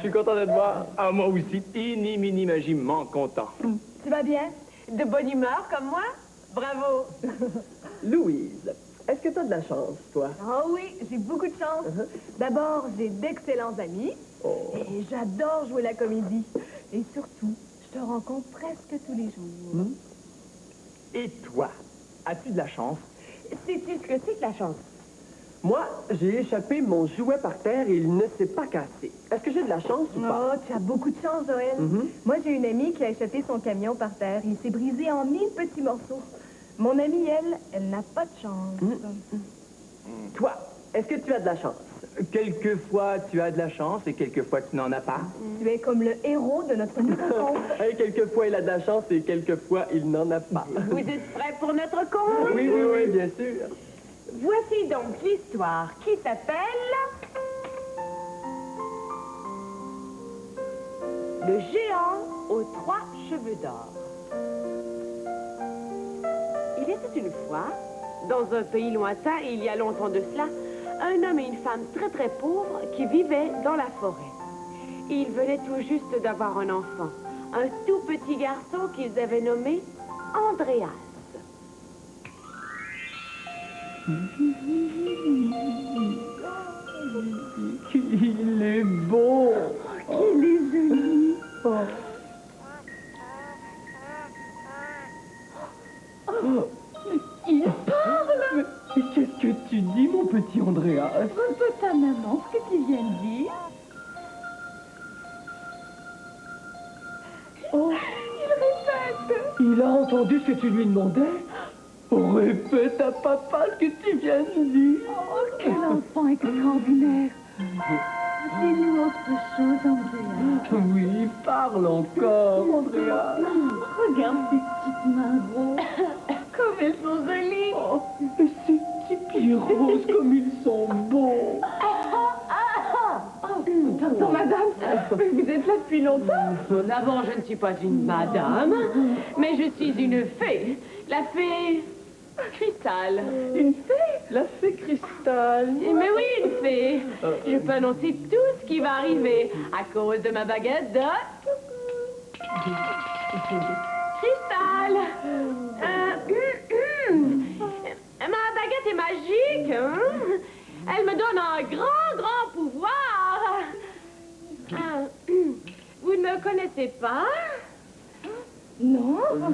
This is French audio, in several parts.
suis content de te voir. Ah, moi aussi, iniminimagimement content. Tu vas bien? De bonne humeur comme moi? Bravo! Louise, est-ce que tu as de la chance, toi? Oh oui, j'ai beaucoup de chance. D'abord, j'ai d'excellents amis. Oh. Et j'adore jouer la comédie. Et surtout, je te rencontre presque tous les jours. Et toi, as-tu de la chance? Sais-tu ce que c'est que la chance? Moi, j'ai échappé mon jouet par terre et il ne s'est pas cassé. Est-ce que j'ai de la chance ou pas? Oh, tu as beaucoup de chance, Joël. Moi, j'ai une amie qui a échappé son camion par terre. Il s'est brisé en 1000 petits morceaux. Mon amie, elle n'a pas de chance. Toi, est-ce que tu as de la chance? Quelquefois, tu as de la chance et quelquefois, tu n'en as pas. Tu es comme le héros de notre nouveau conte. Hey, quelquefois, il a de la chance et quelquefois, il n'en a pas. Vous êtes prêts pour notre conte? Oui, bien sûr. Voici donc l'histoire qui s'appelle... Le géant aux 3 cheveux d'or. Il était une fois, dans un pays lointain, il y a longtemps de cela, un homme et une femme très très pauvres qui vivaient dans la forêt. Ils venaient tout juste d'avoir un enfant, un tout petit garçon qu'ils avaient nommé Andreas. Il est beau. Il est joli. Il parle. Mais qu'est-ce que tu dis, mon petit Andreas? Répète à maman ce que tu viens de dire. Oh, Il répète. il a entendu ce que tu lui demandais? Répète à papa ce que tu viens de dire. Oh, quel enfant extraordinaire. Dis-nous autre chose, Andrea. Oui, parle encore, Andreas. Regarde ces petites mains roses. Comme elles sont jolies. Oh, et ces petits pieds roses comme ils sont beaux. Pardon, madame, mais vous êtes là depuis longtemps. D'abord, je ne suis pas une madame, mais je suis une fée. La fée Cristal. Une fée? La fée Cristal. Mais oui, une fée. Je peux annoncer tout ce qui va arriver à cause de ma baguette de... Cristal. Ma baguette est magique. Hein? Elle me donne un grand pouvoir. Vous ne me connaissez pas? Non. Non,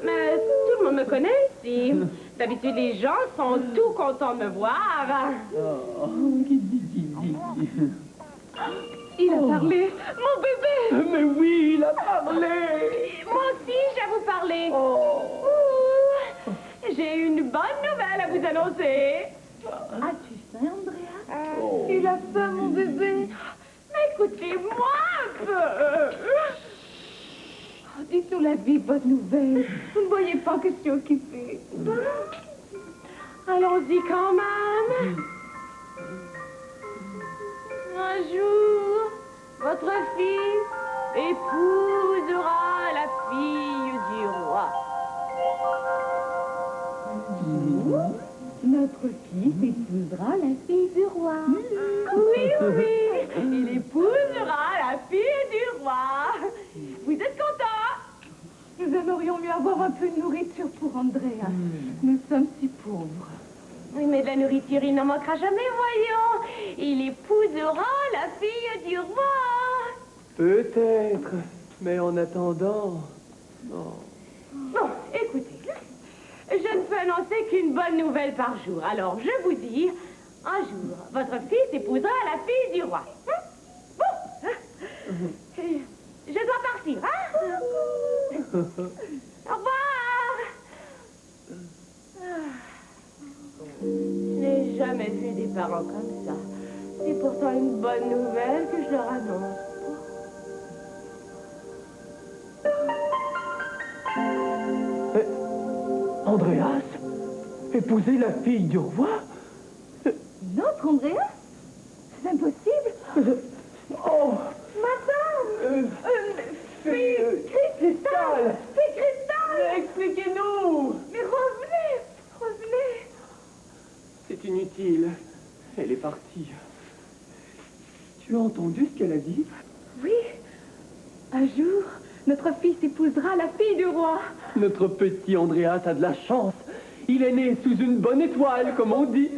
mais tout le monde me connaît ici. D'habitude, les gens sont tout contents de me voir. Il a parlé. Mon bébé. Mais oui, il a parlé. Moi aussi, je vais vous parler. Oh. Ouh, j'ai une bonne nouvelle à vous annoncer. As-tu faim, Andrea? Il a faim, mon bébé. Mais écoutez-moi un peu. Oh, dites-nous la vie, bonne nouvelle. Vous ne voyez pas que je suis occupée. Allons-y quand même. Un jour, votre fils épousera la fille du roi. Notre fils épousera la fille du roi. Oui, il épousera la fille du roi. Vous êtes contents? Nous aimerions mieux avoir un peu de nourriture pour Andrea. Nous sommes si pauvres. Oui, mais de la nourriture, il n'en manquera jamais, voyons. Il épousera la fille du roi. Peut-être, mais en attendant... Non. Bon, écoutez, je ne peux annoncer qu'une bonne nouvelle par jour. Alors, je vous dis, un jour, votre fils épousera la fille du roi. Bon, je dois partir, hein? Au revoir. Je n'ai jamais vu des parents comme ça. C'est pourtant une bonne nouvelle que je leur annonce. Andreas? Épouser la fille du roi? Notre Andrea? C'est impossible. Oh! Madame! Fille Cristal! Fille Cristal! Expliquez-nous! Mais revenez! C'est inutile. Elle est partie. Tu as entendu ce qu'elle a dit? Oui. Un jour, notre fils épousera la fille du roi. Notre petit Andreas a de la chance. Il est né sous une bonne étoile, comme on dit.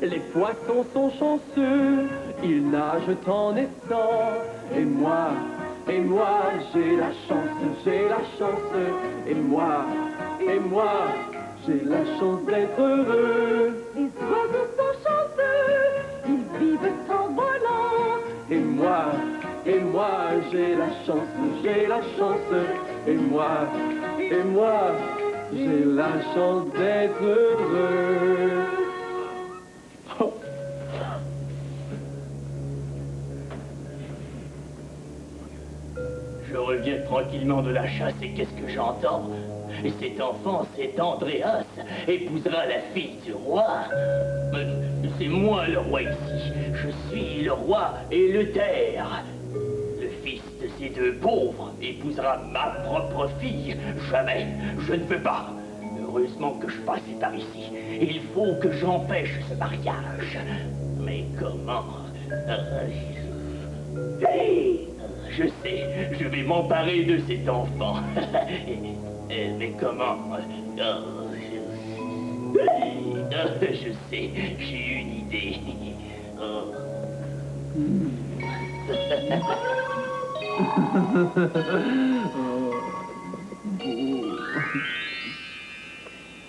Les poissons sont chanceux, ils nagent en naissant. Et moi, j'ai la chance, Et moi, j'ai la chance d'être heureux. Les oiseaux sont chanceux, ils vivent en volant. Et moi, j'ai la chance, Et moi, j'ai la chance d'être heureux. Je reviens tranquillement de la chasse et qu'est-ce que j'entends? Et cet enfant, cet Andreas, épousera la fille du roi. C'est moi le roi ici. Je suis le roi Eleuthère. Le fils de ces deux pauvres épousera ma propre fille. Jamais, je ne veux pas. Heureusement que je passais par ici. Il faut que j'empêche ce mariage. Mais comment? Je sais, je vais m'emparer de cet enfant. Mais comment? Je sais, j'ai une idée.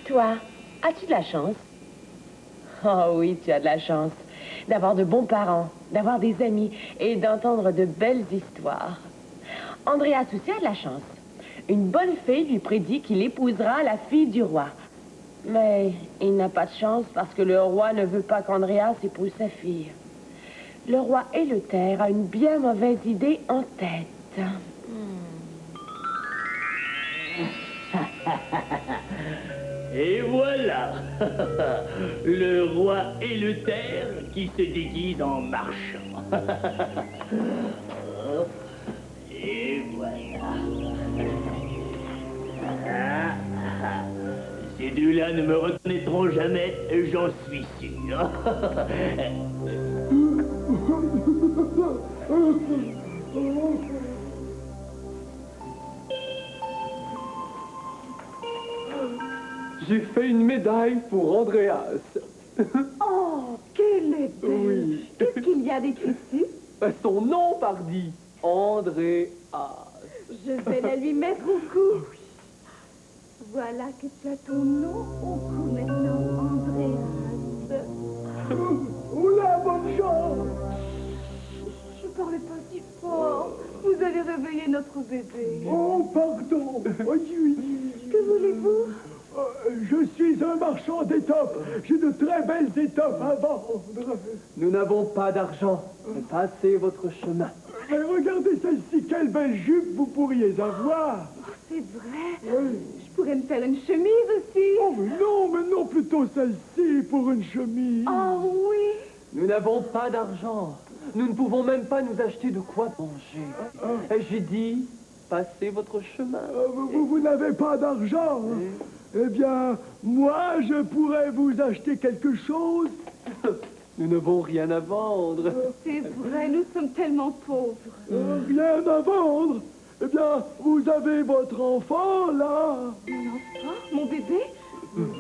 Toi, as-tu de la chance? Oh oui, tu as de la chance d'avoir de bons parents, d'avoir des amis et d'entendre de belles histoires. Andreas aussi a de la chance. Une bonne fée lui prédit qu'il épousera la fille du roi. Mais il n'a pas de chance parce que le roi ne veut pas qu'Andreas épouse sa fille. Le roi Eleuthère a une bien mauvaise idée en tête. Et voilà, le roi Eleuthère qui se déguise en marchand. Et voilà. Ces deux-là ne me reconnaîtront jamais, j'en suis sûr. J'ai fait une médaille pour Andreas. Oh, qu'elle est belle. Oui. Qu'est-ce qu'il y a d'écrit dessus? Son nom, pardi. Andreas. Je vais la lui mettre au cou. Voilà que tu as ton nom au cou maintenant, Andreas. Oula, bonne chance. Je parle pas si fort. Vous allez réveiller notre bébé. Oh, pardon. Oui. Que voulez-vous? Je suis un marchand d'étoffes. J'ai de très belles étoffes à vendre. Nous n'avons pas d'argent. Passez votre chemin. Mais regardez celle-ci. Quelle belle jupe vous pourriez avoir. Oh, c'est vrai. Oui. Je pourrais me faire une chemise aussi. Oh, mais non, plutôt celle-ci pour une chemise. Oh, oui. Nous n'avons pas d'argent. Nous ne pouvons même pas nous acheter de quoi manger. Et j'ai dit, passez votre chemin. Vous n'avez pas d'argent. Eh bien, moi, je pourrais vous acheter quelque chose. Nous n'avons rien à vendre. C'est vrai, nous sommes tellement pauvres. Rien à vendre. Eh bien, vous avez votre enfant, là. Mon enfant, mon bébé?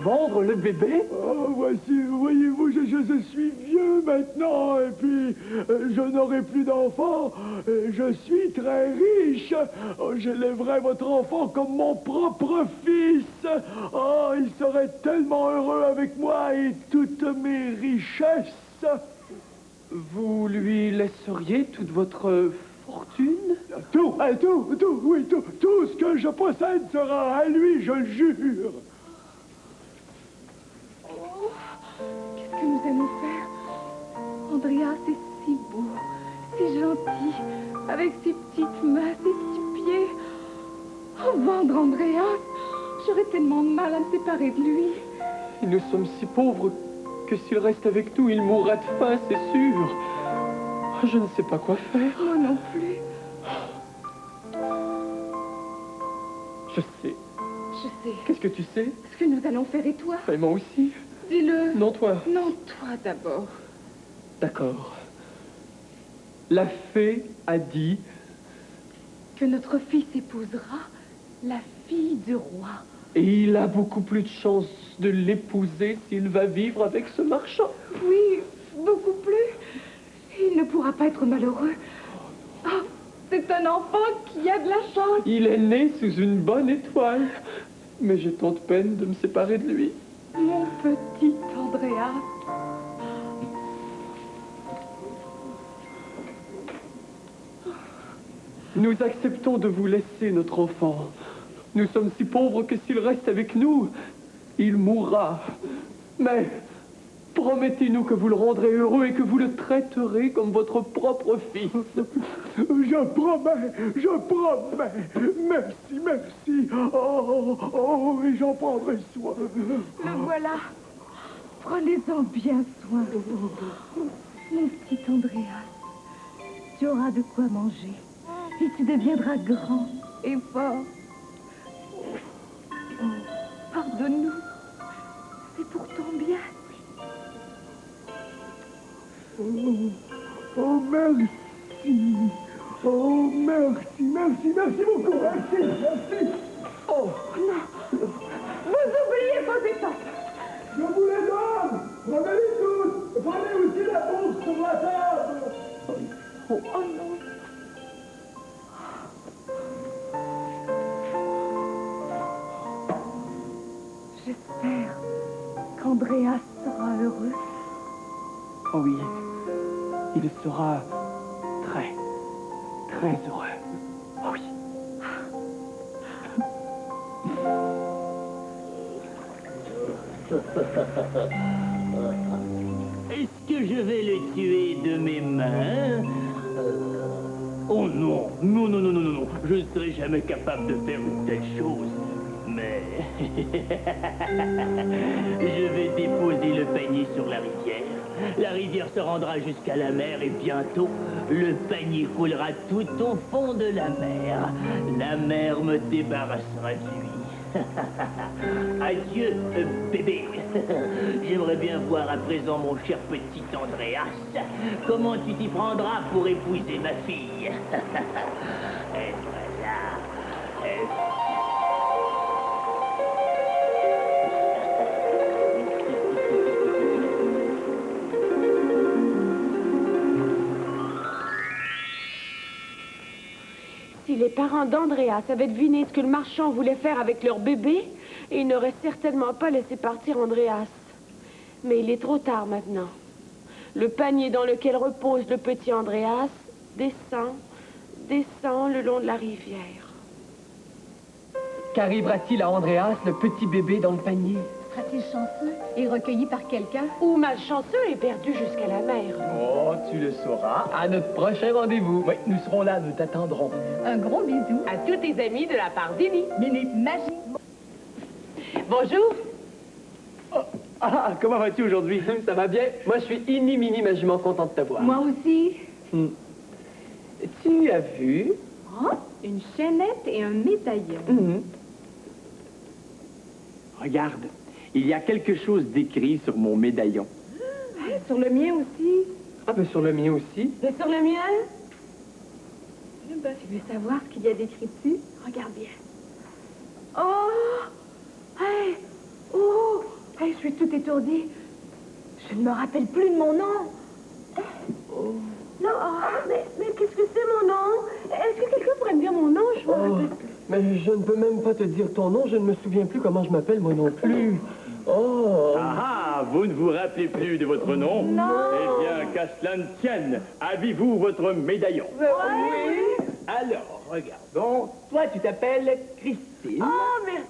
Vendre le bébé? Oh, voici, voyez-vous, je suis vieux maintenant, et puis je n'aurai plus d'enfants. Je suis très riche. Oh, j'élèverai votre enfant comme mon propre fils. Oh, il serait tellement heureux avec moi et toutes mes richesses. Vous lui laisseriez toute votre fortune? Tout ce que je possède sera à lui, je le jure. Qu'est-ce que nous allons faire? Andreas est si beau, si gentil, avec ses petites mains, ses petits pieds. Oh, vendre Andreas, j'aurais tellement de mal à me séparer de lui. Et nous sommes si pauvres que s'il reste avec nous, il mourra de faim, c'est sûr. Je ne sais pas quoi faire. Moi non plus. Je sais. Je sais. Qu'est-ce que tu sais? Ce que nous allons faire et toi? Et moi aussi. dis-le. Non, toi. Non, toi d'abord. D'accord. La fée a dit... Que notre fils épousera la fille du roi. Et il a beaucoup plus de chances de l'épouser s'il va vivre avec ce marchand. Oui, beaucoup plus. Il ne pourra pas être malheureux. Oh, c'est un enfant qui a de la chance. Il est né sous une bonne étoile. Mais j'ai tant de peine de me séparer de lui. Mon petit Andreas. Nous acceptons de vous laisser notre enfant. Nous sommes si pauvres que s'il reste avec nous, il mourra. Mais promettez-nous que vous le rendrez heureux et que vous le traiterez comme votre propre fils. Je promets, je promets. Merci, merci. Oh, et j'en prendrai soin. Le voilà. Prenez-en bien soin. Mon petit Andreas, tu auras de quoi manger. Et tu deviendras grand et fort. Pardonne-nous. C'est pour ton bien. Oh, merci. Oh, merci, merci, merci beaucoup. Merci, merci. Oh, non. Vous oubliez vos étoffes. Je vous les donne. Prenez-les toutes. Prenez aussi la bourse sur la table. Oh non. J'espère qu'Andreas sera heureux. Oh oui, il sera très, très heureux. Oh oui. Est-ce que je vais le tuer de mes mains? Oh non, non, non, non, non, non, non. Je ne serai jamais capable de faire une telle chose. Mais je vais déposer le panier sur la rivière. La rivière se rendra jusqu'à la mer et bientôt, le panier coulera tout au fond de la mer. La mer me débarrassera de lui. Adieu, bébé. J'aimerais bien voir à présent, mon cher petit Andreas, comment tu t'y prendras pour épouser ma fille. Et voilà. Si les parents d'Andreas avaient deviné ce que le marchand voulait faire avec leur bébé, ils n'auraient certainement pas laissé partir Andreas. Mais il est trop tard maintenant. Le panier dans lequel repose le petit Andreas descend le long de la rivière. Qu'arrivera-t-il à Andreas, le petit bébé dans le panier? Sera-t-il chanceux et recueilli par quelqu'un? Ou malchanceux et perdu jusqu'à la mer. Oh, tu le sauras. À notre prochain rendez-vous. Oui, nous serons là, nous t'attendrons. Un gros bisou. À tous tes amis de la part d'Inny. Mini. Magie. Bonjour. Ah, comment vas-tu aujourd'hui? Ça va bien? Moi, je suis iniminimagement content de te voir. Moi aussi. Tu as vu? Oh, une chaînette et un médaillon. Regarde, il y a quelque chose d'écrit sur mon médaillon. Sur le mien aussi. Ah, ben sur le mien aussi. Et sur le mien? Tu veux savoir ce qu'il y a d'écrit dessus? Regarde bien. Oh! Hey! Oh! Hey, je suis toute étourdie. Je ne me rappelle plus de mon nom. Non, mais qu'est-ce que c'est mon nom? Est-ce que quelqu'un pourrait me dire mon nom? Je me rappelle plus. Mais je ne peux même pas te dire ton nom. Je ne me souviens plus comment je m'appelle, moi non plus. Oh! Ah, vous ne vous rappelez plus de votre nom? Non. Eh bien, qu'à cela ne tienne, avez-vous votre médaillon? Oui. Alors, regardons. Toi, tu t'appelles Christine. Oh, merci.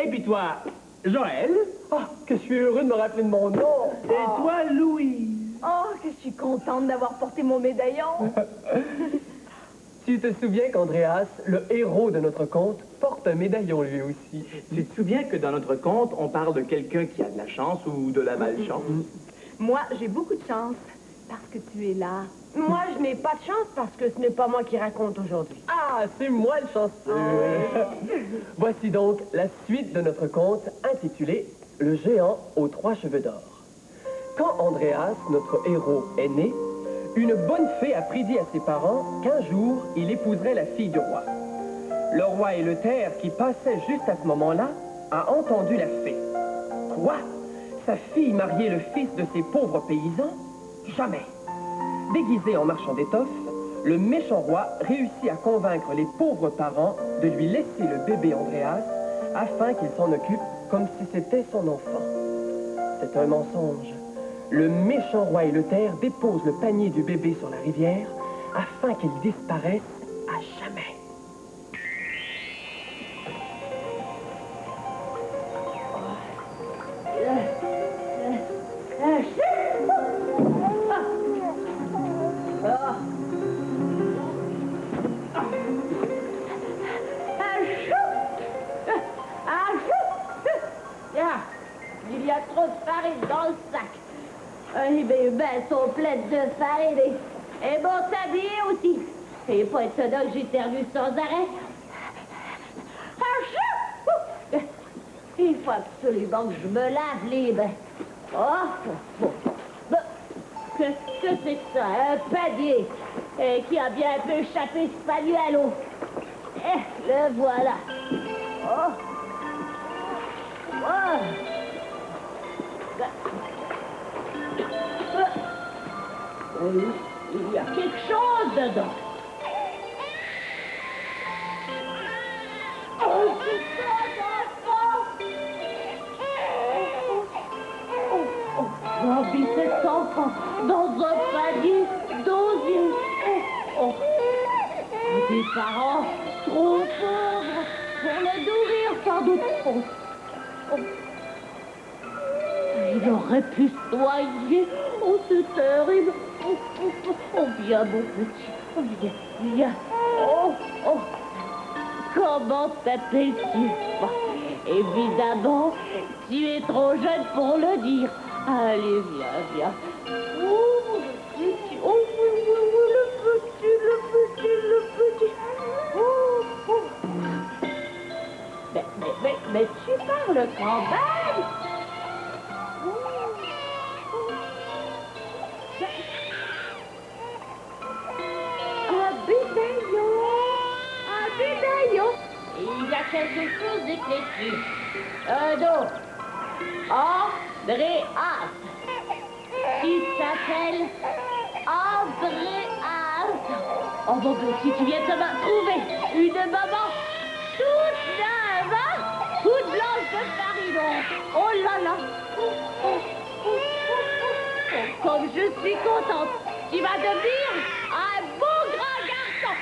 Et puis toi, Joël. Ah, que je suis heureux de me rappeler de mon nom. Et toi, Louise. Oh, que je suis contente d'avoir porté mon médaillon. Tu te souviens qu'Andreas, le héros de notre conte, porte un médaillon lui aussi. Tu te souviens que dans notre conte, on parle de quelqu'un qui a de la chance ou de la malchance? Moi, j'ai beaucoup de chance parce que tu es là. Moi, je n'ai pas de chance parce que ce n'est pas moi qui raconte aujourd'hui. Ah, c'est moi le chanceux. Voici donc la suite de notre conte intitulé le géant aux 3 cheveux d'or. Quand Andréas, notre héros, est né, une bonne fée a prédit à ses parents qu'un jour, il épouserait la fille du roi. Le roi Eleuthère, qui passait juste à ce moment-là, a entendu la fée. Quoi? Sa fille marier le fils de ces pauvres paysans? Jamais. Déguisé en marchand d'étoffes, le méchant roi réussit à convaincre les pauvres parents de lui laisser le bébé Andréas afin qu'il s'en occupe comme si c'était son enfant. C'est un mensonge. Le méchant roi Eleuthère dépose le panier du bébé sur la rivière afin qu'il disparaisse à jamais. Il y a trop de farine dans le sac. Les bébés sont pleines de farine et mon tablier aussi. Et pas étonnant que j'éternue sans arrêt. Il faut absolument que je me lave les mains. Qu'est-ce que c'est que ça? Un panier qui a bien un peu échappé ce panuelo. Le voilà. Il y a quelque chose dedans. C'est ça, l'enfant! J'ai cet enfant dans un panier d'osier. Des parents trop pauvres pour le nourrir, sans doute. Il aurait pu se noyer. C'est terrible. Viens, mon petit. Viens. Comment t'appelles-tu? Évidemment, tu es trop jeune pour le dire. Allez, viens. Le petit. Mais tu parles quand même. Il y a quelque chose d'écrit. Un autre. Andréas. Qui s'appelle Andréas. Mon petit, tu viens de me trouver une maman toute neuve, toute blanche de farine. Oh là là. Comme je suis contente. Tu vas devenir un beau grand garçon.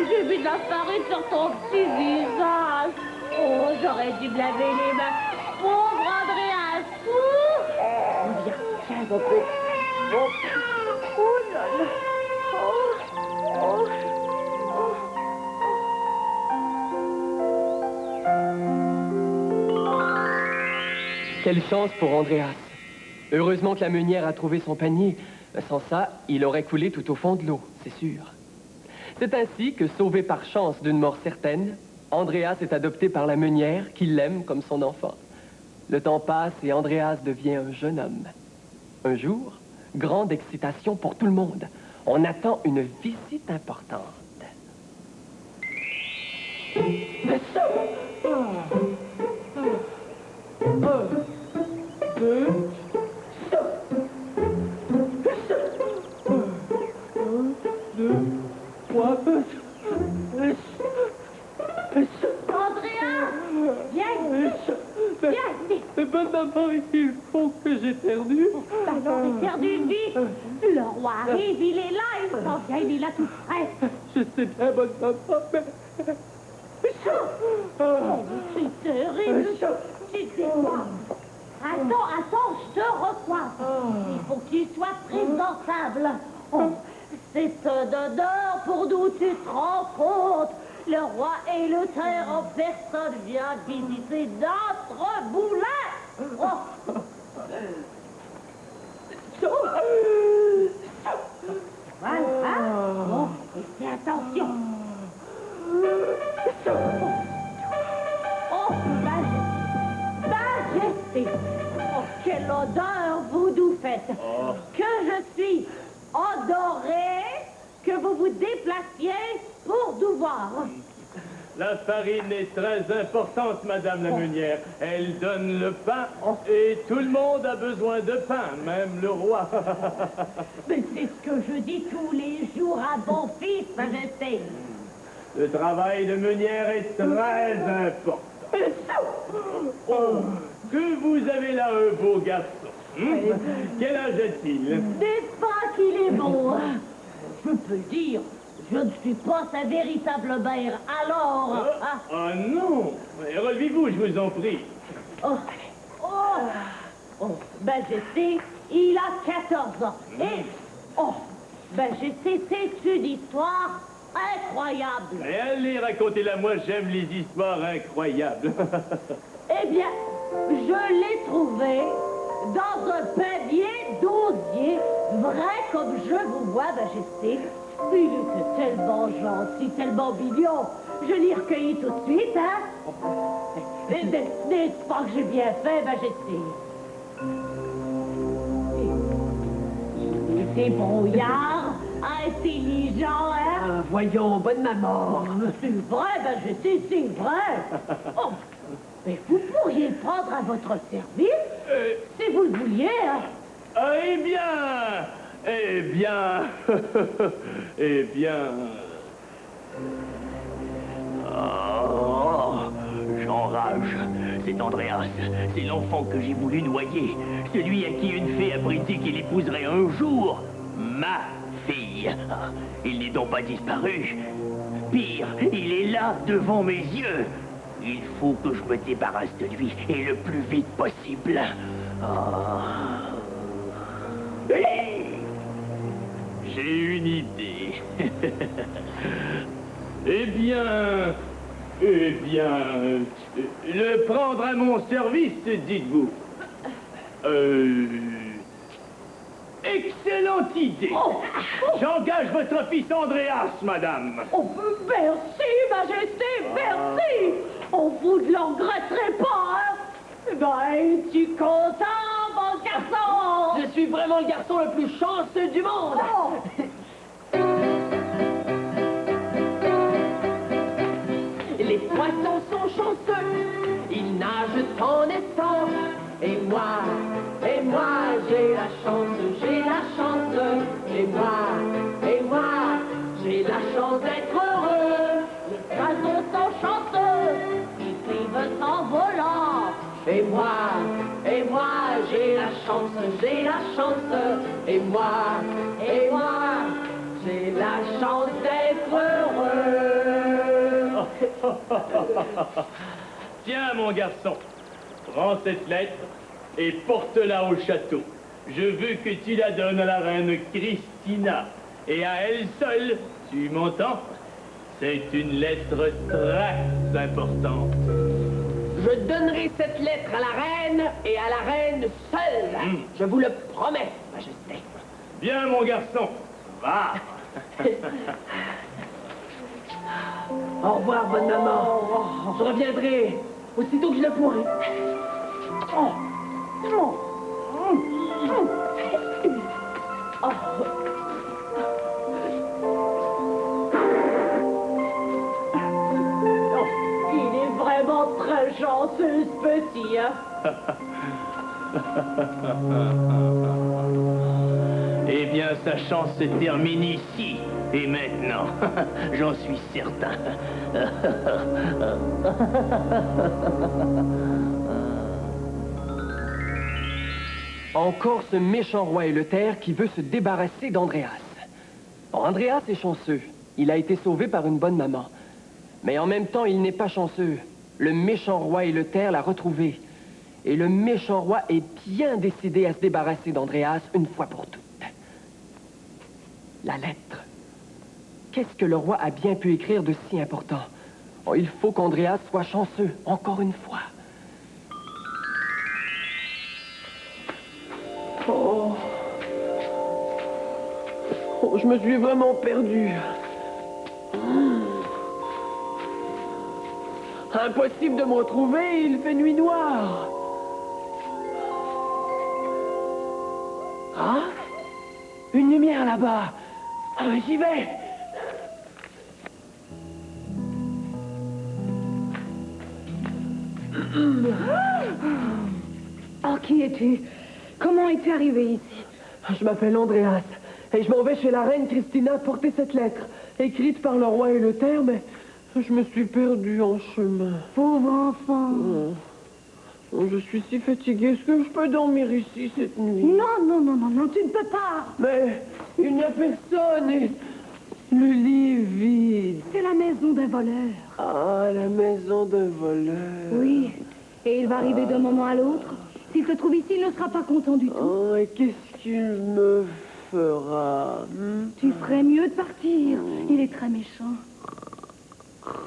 J'ai vu de la farine sur ton petit visage. J'aurais dû me laver les mains. Pauvre Andréas. Viens, mon petit. Oh là là. Quelle chance pour Andréas. Heureusement que la meunière a trouvé son panier. Sans ça, il aurait coulé tout au fond de l'eau, c'est sûr. C'est ainsi que, sauvé par chance d'une mort certaine, Andréas est adopté par la meunière qui l'aime comme son enfant. Le temps passe et Andréas devient un jeune homme. Un jour, grande excitation pour tout le monde. On attend une visite importante. Andréas, viens. Maman, il faut que j'éternue. Alors, éternue vite. Le roi arrive, il est là, il s'en vient, il est là tout près. Je sais bien, bonne maman, mais... C'est terrible. Tu sais quoi? Attends, je te recoiffe. Il faut que tu sois présentable. C'est un honneur pour nous, tu te rends compte? Le roi Eleuthère en personne vient visiter notre moulin. Voilà. Bon, et fais attention. Majesté. Oh, quelle odeur vous nous faites. Que je suis adorée que vous vous déplaciez pour nous voir. La farine est très importante, Madame la meunière. Elle donne le pain et tout le monde a besoin de pain, même le roi. Mais c'est ce que je dis tous les jours à mon fils, Majesté. Le travail de meunière est très important. Oh, que vous avez là un beau garçon. Quel âge a-t-il? N'est-ce pas qu'il est beau? Je peux dire, je ne suis pas sa véritable mère, alors... Oh non! Relevez-vous, je vous en prie. Majesté, il a 14 ans. Et, Majesté, c'est une histoire incroyable. Et allez, racontez-la-moi, j'aime les histoires incroyables. Eh bien, je l'ai trouvé dans un panier d'osier, vrai comme je vous vois, Majesté. Il était tellement gentil, tellement mignon. Je l'ai recueilli tout de suite, hein? N'est-ce pas que j'ai bien fait, Majesté? Il était brouillard, intelligent, hein? Voyons, bonne maman. C'est vrai, Majesté, c'est vrai. Oh, mais vous pourriez le prendre à votre service, si vous le vouliez, hein? Eh bien... eh bien... Oh, j'enrage. C'est Andreas. C'est l'enfant que j'ai voulu noyer. Celui à qui une fée a prédit qu'il épouserait un jour ma fille. Il n'est donc pas disparu. Pire, il est là, devant mes yeux. Il faut que je me débarrasse de lui, et le plus vite possible. J'ai une idée. Eh bien, le prendre à mon service, dites-vous. Excellente idée. J'engage votre fils Andreas, madame. Oh, merci, Majesté, merci. Oh, vous ne l'en regretterez pas, hein? Ben, es-tu content, mon garçon? Je suis vraiment le garçon le plus chanceux du monde. Les poissons sont chanceux, ils nagent en naissant. Et moi, j'ai la chance, j'ai la chance. Et moi, j'ai la chance d'être heureux. Les oiseaux sont chanceux, ils vivent en volant. Et moi, j'ai la chance, j'ai la chance. Et moi, j'ai la chance d'être heureux. Tiens, mon garçon, prends cette lettre et porte-la au château. Je veux que tu la donnes à la reine Christina. Et à elle seule, tu m'entends? C'est une lettre très importante. Je donnerai cette lettre à la reine et à la reine seule. Je vous le promets, Majesté. Bien, mon garçon, va. Au revoir, bonne maman. Je reviendrai aussitôt que je le pourrai. Il est vraiment très chanceux, ce petit, hein? Eh bien, sa chance se termine ici. Et maintenant, j'en suis certain. Encore ce méchant roi Éleuther qui veut se débarrasser d'Andreas. Bon, Andreas est chanceux. Il a été sauvé par une bonne maman. Mais en même temps, il n'est pas chanceux. Le méchant roi Éleuther l'a retrouvé. Et le méchant roi est bien décidé à se débarrasser d'Andreas une fois pour toutes. La lettre. Qu'est-ce que le roi a bien pu écrire de si important? Oh, il faut qu'Andreas soit chanceux, encore une fois. Oh, je me suis vraiment perdu. Impossible de me retrouver, il fait nuit noire. Une lumière là-bas. Ah, j'y vais. Oh, qui es-tu? Comment es-tu arrivé ici? Je m'appelle Andreas et je m'en vais chez la reine Christina porter cette lettre, écrite par le roi et le terre, mais je me suis perdu en chemin. Pauvre enfant. Je suis si fatiguée. Est-ce que je peux dormir ici cette nuit? Non, tu ne peux pas. Mais il n'y a personne et le lit est vide. C'est la maison d'un voleur. Ah, la maison d'un voleur. Oui, et il va arriver d'un moment à l'autre. S'il se trouve ici, il ne sera pas content du tout. Oh, et qu'est-ce qu'il me fera? Tu ferais mieux de partir. Il est très méchant.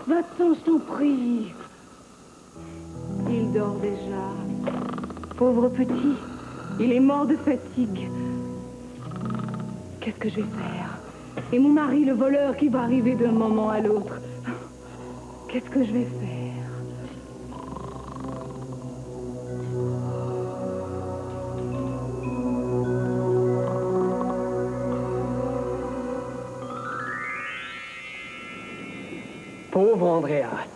Va-t'en, je t'en prie. Il dort déjà. Pauvre petit, il est mort de fatigue. Qu'est-ce que je vais faire? Et mon mari, le voleur, qui va arriver d'un moment à l'autre. Qu'est-ce que je vais faire? Pauvre Andreas.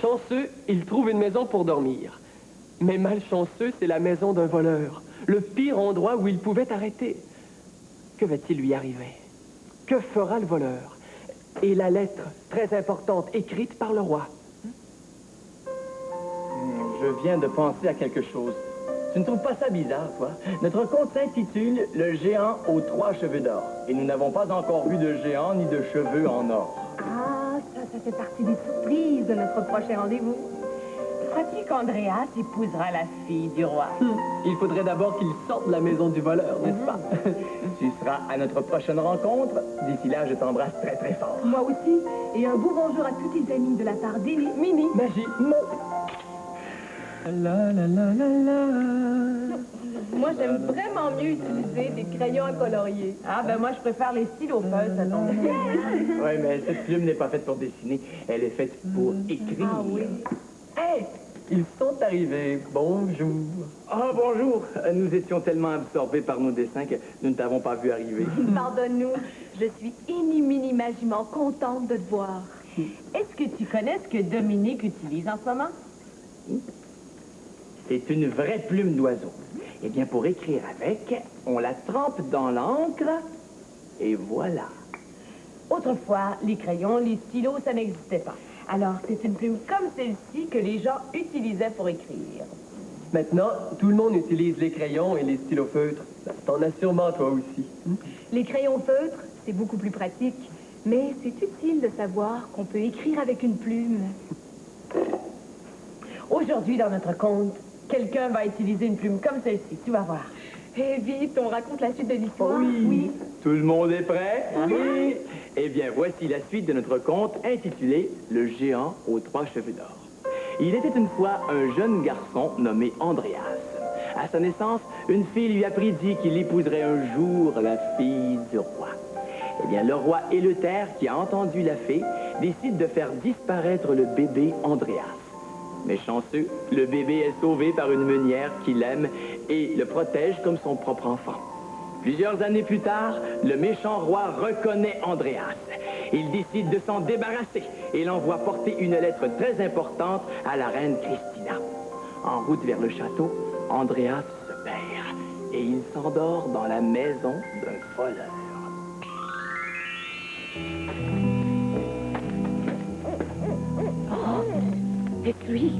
Chanceux, il trouve une maison pour dormir. Mais malchanceux, c'est la maison d'un voleur. Le pire endroit où il pouvait arrêter. Que va-t-il lui arriver? Que fera le voleur? Et la lettre, très importante, écrite par le roi. Je viens de penser à quelque chose. Tu ne trouves pas ça bizarre, toi? Notre conte s'intitule « Le géant aux 3 cheveux d'or ». Et nous n'avons pas encore vu de géant ni de cheveux en or. Ah, ça fait partie des surprises de notre prochain rendez-vous. Crois-tu qu'Andreas épousera la fille du roi? Il faudrait d'abord qu'il sorte de la maison du voleur, n'est-ce pas? Tu seras à notre prochaine rencontre. D'ici là, je t'embrasse très très fort. Moi aussi. Et un beau bonjour à tous tes amis de la part d'Élie, Mini. Magie, La la la la la. Moi, j'aime vraiment mieux utiliser des crayons à colorier. Ah, ben moi, je préfère les stylos feuilles, ça tombe. Oui, mais cette plume n'est pas faite pour dessiner. Elle est faite pour écrire. Ah oui. Hey! Ils sont arrivés. Bonjour. Ah, bonjour. Nous étions tellement absorbés par nos dessins que nous ne t'avons pas vu arriver. Pardonne-nous, je suis inimaginablement contente de te voir. Est-ce que tu connais ce que Dominique utilise en ce moment? C'est une vraie plume d'oiseau. Eh bien, pour écrire avec, on la trempe dans l'encre et voilà. Autrefois, les crayons, les stylos, ça n'existait pas. Alors, c'est une plume comme celle-ci que les gens utilisaient pour écrire. Maintenant, tout le monde utilise les crayons et les stylos feutres. T'en as sûrement toi aussi. Les crayons feutres, c'est beaucoup plus pratique. Mais c'est utile de savoir qu'on peut écrire avec une plume. Aujourd'hui, dans notre conte, quelqu'un va utiliser une plume comme celle-ci. Tu vas voir. Eh vite, on raconte la suite de l'histoire. Oui. Tout le monde est prêt? Oui. Eh bien, voici la suite de notre conte intitulé « Le géant aux 3 cheveux d'or ». Il était une fois un jeune garçon nommé Andreas. À sa naissance, une fille lui a prédit qu'il épouserait un jour la fille du roi. Eh bien, le roi Éleuther, qui a entendu la fée, décide de faire disparaître le bébé Andreas. Mais chanceux, le bébé est sauvé par une meunière qui l'aime et le protège comme son propre enfant. Plusieurs années plus tard, le méchant roi reconnaît Andreas. Il décide de s'en débarrasser et l'envoie porter une lettre très importante à la reine Christina. En route vers le château, Andreas se perd et il s'endort dans la maison d'un voleur. Est-ce lui?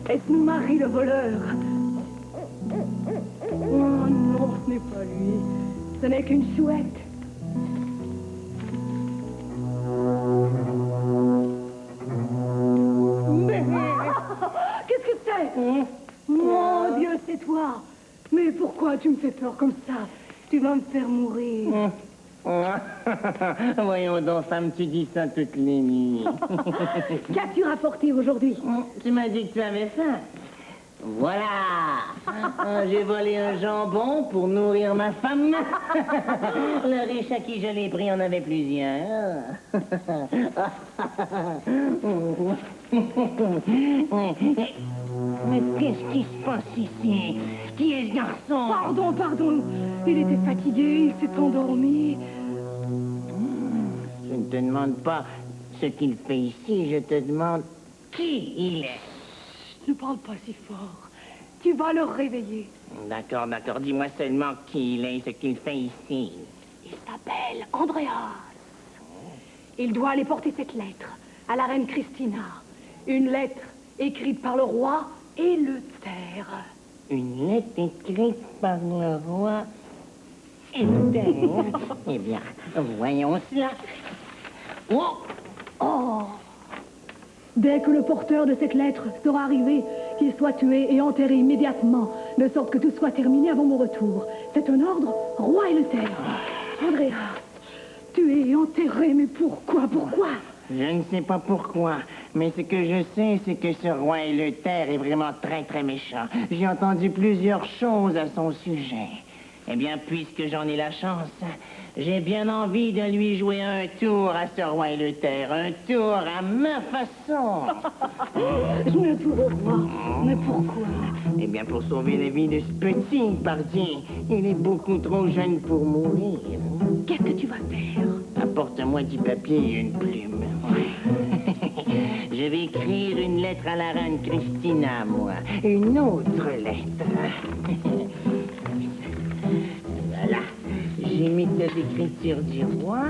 Est-ce mon mari, le voleur? Oh non, ce n'est pas lui. Ce n'est qu'une chouette. Mais... Qu'est-ce que c'est? Mon Dieu, c'est toi. Mais pourquoi tu me fais peur comme ça? Tu vas me faire mourir. Voyons donc, femme, tu dis ça toutes les nuits. Qu'as-tu rapporté aujourd'hui? Tu m'as dit que tu avais faim. Voilà. J'ai volé un jambon pour nourrir ma femme. Le riche à qui je l'ai pris en avait plusieurs. Mais qu'est-ce qui se passe ici? Qui est ce garçon? Pardon. Il était fatigué, il s'est endormi. Je ne te demande pas ce qu'il fait ici, je te demande qui il est. Ne parle pas si fort. Tu vas le réveiller. D'accord, dis-moi seulement qui il est et ce qu'il fait ici. Il s'appelle Andreas. Il doit aller porter cette lettre à la reine Christina. Une lettre écrite par le roi et le terre. Une lettre écrite par le roi et le terre. Eh bien, voyons cela. Oh! Dès que le porteur de cette lettre sera arrivé, qu'il soit tué et enterré immédiatement, de sorte que tout soit terminé avant mon retour. C'est un ordre, roi et le terre. Andreas, tué et enterré, mais pourquoi? Je ne sais pas pourquoi, mais ce que je sais, c'est que ce roi et le terre est vraiment très, très méchant. J'ai entendu plusieurs choses à son sujet. Eh bien, puisque j'en ai la chance, j'ai bien envie de lui jouer un tour à ce roi et le terre. Un tour à ma façon. Jouer un tour au roi? Mais pourquoi? Eh bien, pour sauver la vie de ce petit parti. Il est beaucoup trop jeune pour mourir. Qu'est-ce que tu vas faire? Apporte-moi du papier et une plume. Je vais écrire une lettre à la reine Christina, moi. Une autre lettre. Voilà. J'imite l'écriture du roi.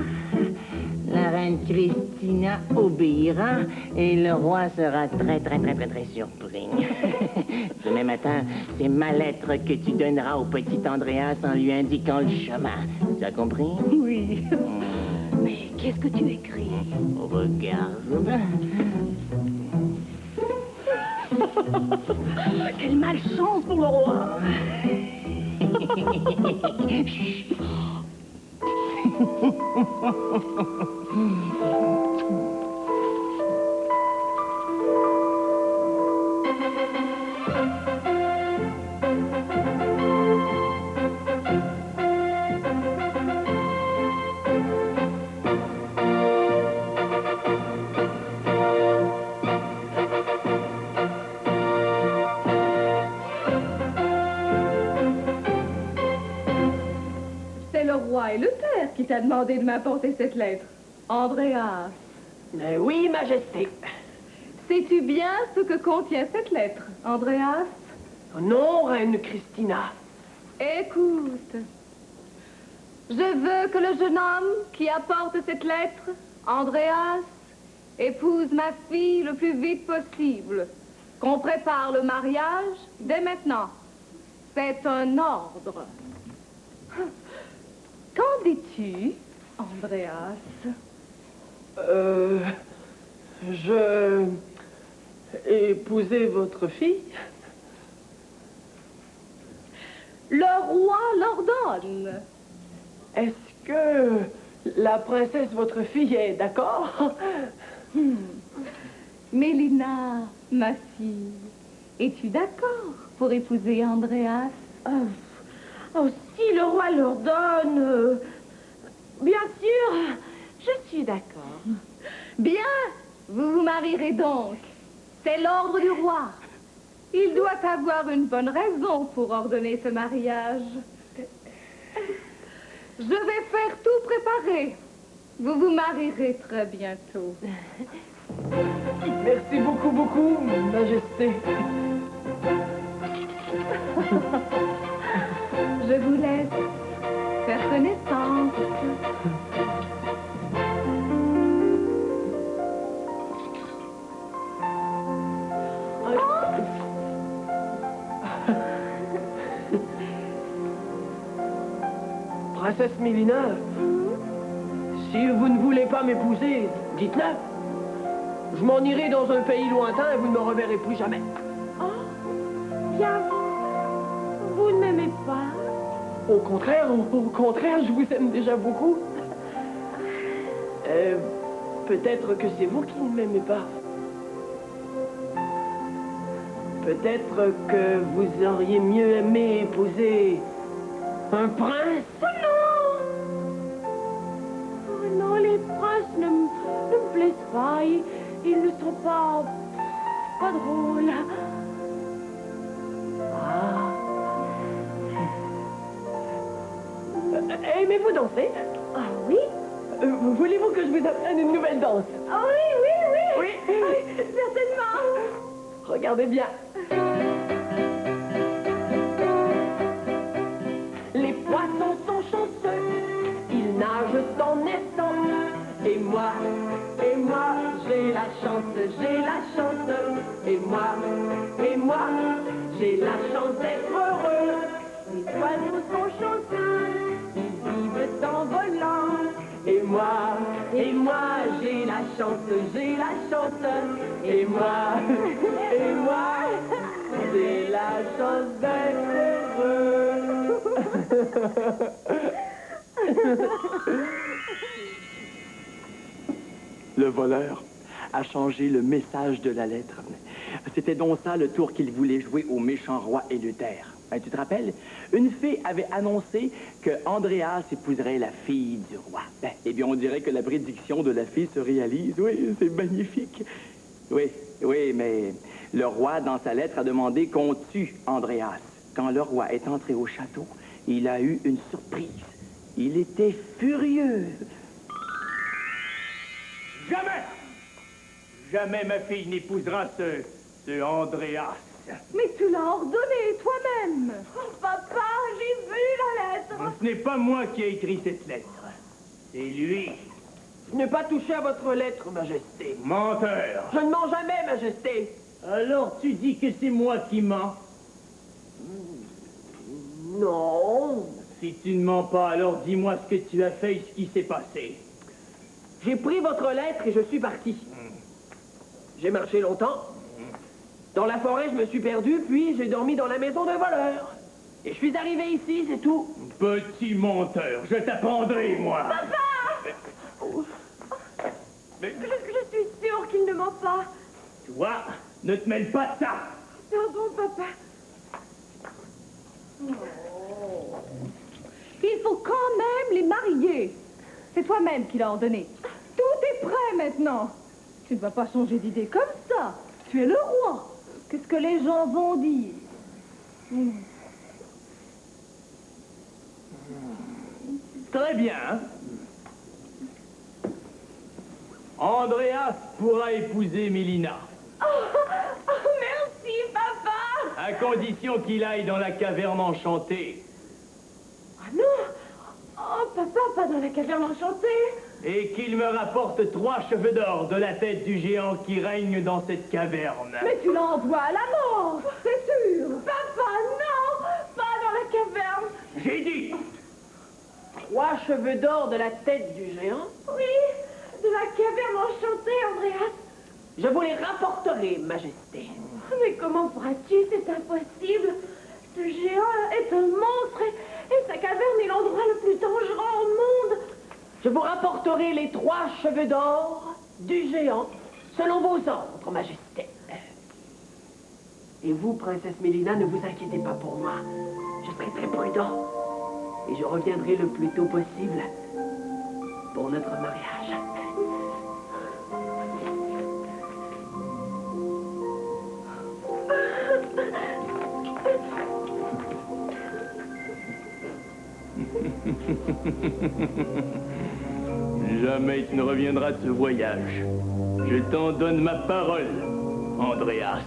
La reine Christina obéira et le roi sera très surpris. Demain matin, c'est ma lettre que tu donneras au petit Andreas en lui indiquant le chemin. Tu as compris? Oui. Mais qu'est-ce que tu écris? Regarde. Quelle malchance pour le roi! Et le terre qui t'a demandé de m'apporter cette lettre. Andreas. Oui, Majesté. Sais-tu bien ce que contient cette lettre, Andreas? Non, reine Christina. Écoute. Je veux que le jeune homme qui apporte cette lettre, Andreas, épouse ma fille le plus vite possible. Qu'on prépare le mariage dès maintenant. C'est un ordre. Qu'en dis-tu, Andreas? Je... Épouser votre fille? Le roi l'ordonne. Est-ce que la princesse, votre fille, est d'accord? Mélina, ma fille, es-tu d'accord pour épouser Andreas? Oh, si le roi l'ordonne, bien sûr, je suis d'accord. Bien, vous vous marierez donc. C'est l'ordre du roi. Il doit avoir une bonne raison pour ordonner ce mariage. Je vais faire tout préparer. Vous vous marierez très bientôt. Merci beaucoup, Majesté. Je vous laisse faire connaissance. Princesse Mélina, si vous ne voulez pas m'épouser, dites-le. Je m'en irai dans un pays lointain et vous ne me reverrez plus jamais. Oh, bien, vous ne m'aimez pas? Au contraire, je vous aime déjà beaucoup. Peut-être que c'est vous qui ne m'aimez pas. Peut-être que vous auriez mieux aimé épouser un prince. Oh non! Oh non, les princes ne me plaisent pas. Ils ne sont pas drôles. Aimez-vous danser? Ah oui? Voulez-vous que je vous apprenne une nouvelle danse? Ah oui, oui, oui! Oui? Certainement! Regardez bien. Les poissons sont chanceux, ils nagent en naissant. Et moi, j'ai la chance, j'ai la chance. Et moi, j'ai la chance d'être heureux. Les oiseaux sont chanceux, Ils vivent en volant. Et moi, j'ai la chance, j'ai la chance. Et moi, j'ai la chance d'être heureux. Le voleur a changé le message de la lettre. C'était donc ça le tour qu'il voulait jouer au méchant roi Éleuthère. Tu te rappelles? Une fée avait annoncé que Andréas épouserait la fille du roi. Eh bien, on dirait que la prédiction de la fée se réalise. Oui, c'est magnifique. Oui, mais le roi, dans sa lettre, a demandé qu'on tue Andréas. Quand le roi est entré au château, il a eu une surprise. Il était furieux. Jamais ma fille n'épousera ce Andréas. Mais tu l'as ordonné toi-même. Oh, papa, j'ai vu la lettre. Ce n'est pas moi qui ai écrit cette lettre. C'est lui. Je n'ai pas touché à votre lettre, Majesté. Menteur. Je ne mens jamais, Majesté. Alors tu dis que c'est moi qui mens? Non. Si tu ne mens pas, alors dis-moi ce que tu as fait et ce qui s'est passé. J'ai pris votre lettre et je suis parti. J'ai marché longtemps. Dans la forêt, je me suis perdu, puis j'ai dormi dans la maison d'un voleur. Et je suis arrivé ici, c'est tout. Petit menteur, je t'apprendrai, moi. Je suis sûre qu'il ne ment pas. Toi, ne te mêle pas de ça. Pardon, papa. Il faut quand même les marier. C'est toi-même qui l'as ordonné. Tout est prêt maintenant. Tu ne vas pas changer d'idée comme ça. Tu es le roi. Qu'est-ce que les gens vont dire? Très bien. Andréas pourra épouser Mélina. Merci, papa. À condition qu'il aille dans la caverne enchantée. Ah non. Oh, papa, pas dans la caverne enchantée. Et qu'il me rapporte 3 cheveux d'or de la tête du géant qui règne dans cette caverne. Mais tu l'envoies à la mort, c'est sûr. Papa, non. Pas dans la caverne. J'ai dit. 3 cheveux d'or de la tête du géant. Oui, de la caverne enchantée, Andréas. Je vous les rapporterai, Majesté. Mais comment pourras-tu? C'est impossible. Ce géant est un monstre et sa caverne est l'endroit le plus dangereux au monde. Je vous rapporterai les 3 cheveux d'or du géant, selon vos ordres, Majesté. Et vous, princesse Mélina, ne vous inquiétez pas pour moi. Je serai très prudent. Et je reviendrai le plus tôt possible pour notre mariage. Jamais tu ne reviendras de ce voyage. Je t'en donne ma parole, Andréas.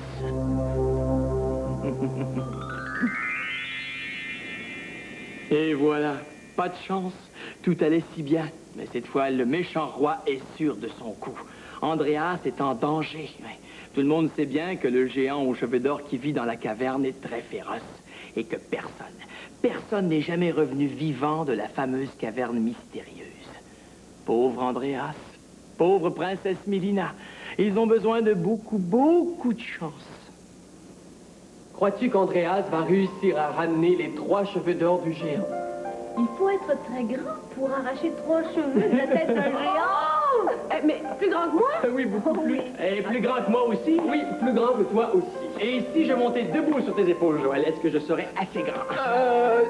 Et voilà, pas de chance. Tout allait si bien. Mais cette fois, le méchant roi est sûr de son coup. Andréas est en danger. Tout le monde sait bien que le géant aux cheveux d'or qui vit dans la caverne est très féroce. Et que personne n'est jamais revenu vivant de la fameuse caverne mystérieuse. Pauvre Andréas, pauvre princesse Mélina, ils ont besoin de beaucoup de chance. Crois-tu qu'Andréas va réussir à ramener les 3 cheveux d'or du géant? Il faut être très grand pour arracher 3 cheveux de la tête d'un géant. Mais plus grand que moi? Oui, beaucoup plus. Et plus grand que moi aussi? Oui, plus grand que toi aussi. Et si je montais debout sur tes épaules, Joël, est-ce que je serais assez grand?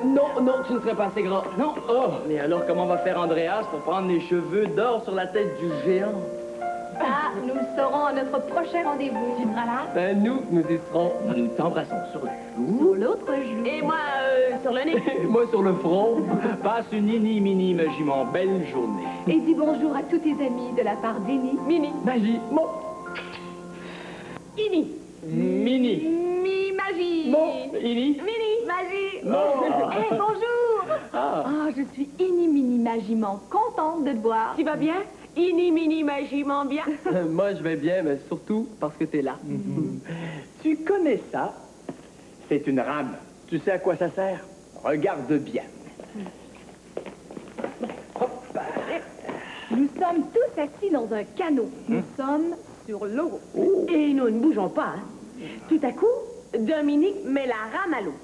Non, tu ne serais pas assez grand. Non? Oh, mais alors comment va faire Andréas pour prendre les cheveux d'or sur la tête du géant? Ça, nous le saurons à notre prochain rendez-vous. Tu seras là? Ben, nous y serons. Nous t'embrassons sur le joue. Sur l'autre joue. Et moi, sur le nez. Moi sur le front. Passe une mini magiment belle journée. Et dis bonjour à tous tes amis de la part d'Ini. Mini. Magie. Bon. Ini. Mini. Mi magie. Bon. Ini. Mini. Magie. Eh, bonjour! Ah. Ah, je suis Ini-Mini Magiment, contente de te voir. Tu vas bien? Ini, mini, magiment bien. Moi, je vais bien, mais surtout parce que t'es là. Tu connais ça? C'est une rame. Tu sais à quoi ça sert? Regarde bien. Hop. Nous sommes tous assis dans un canot. Nous sommes sur l'eau. Et nous ne bougeons pas. Hein. Tout à coup, Dominique met la rame à l'eau.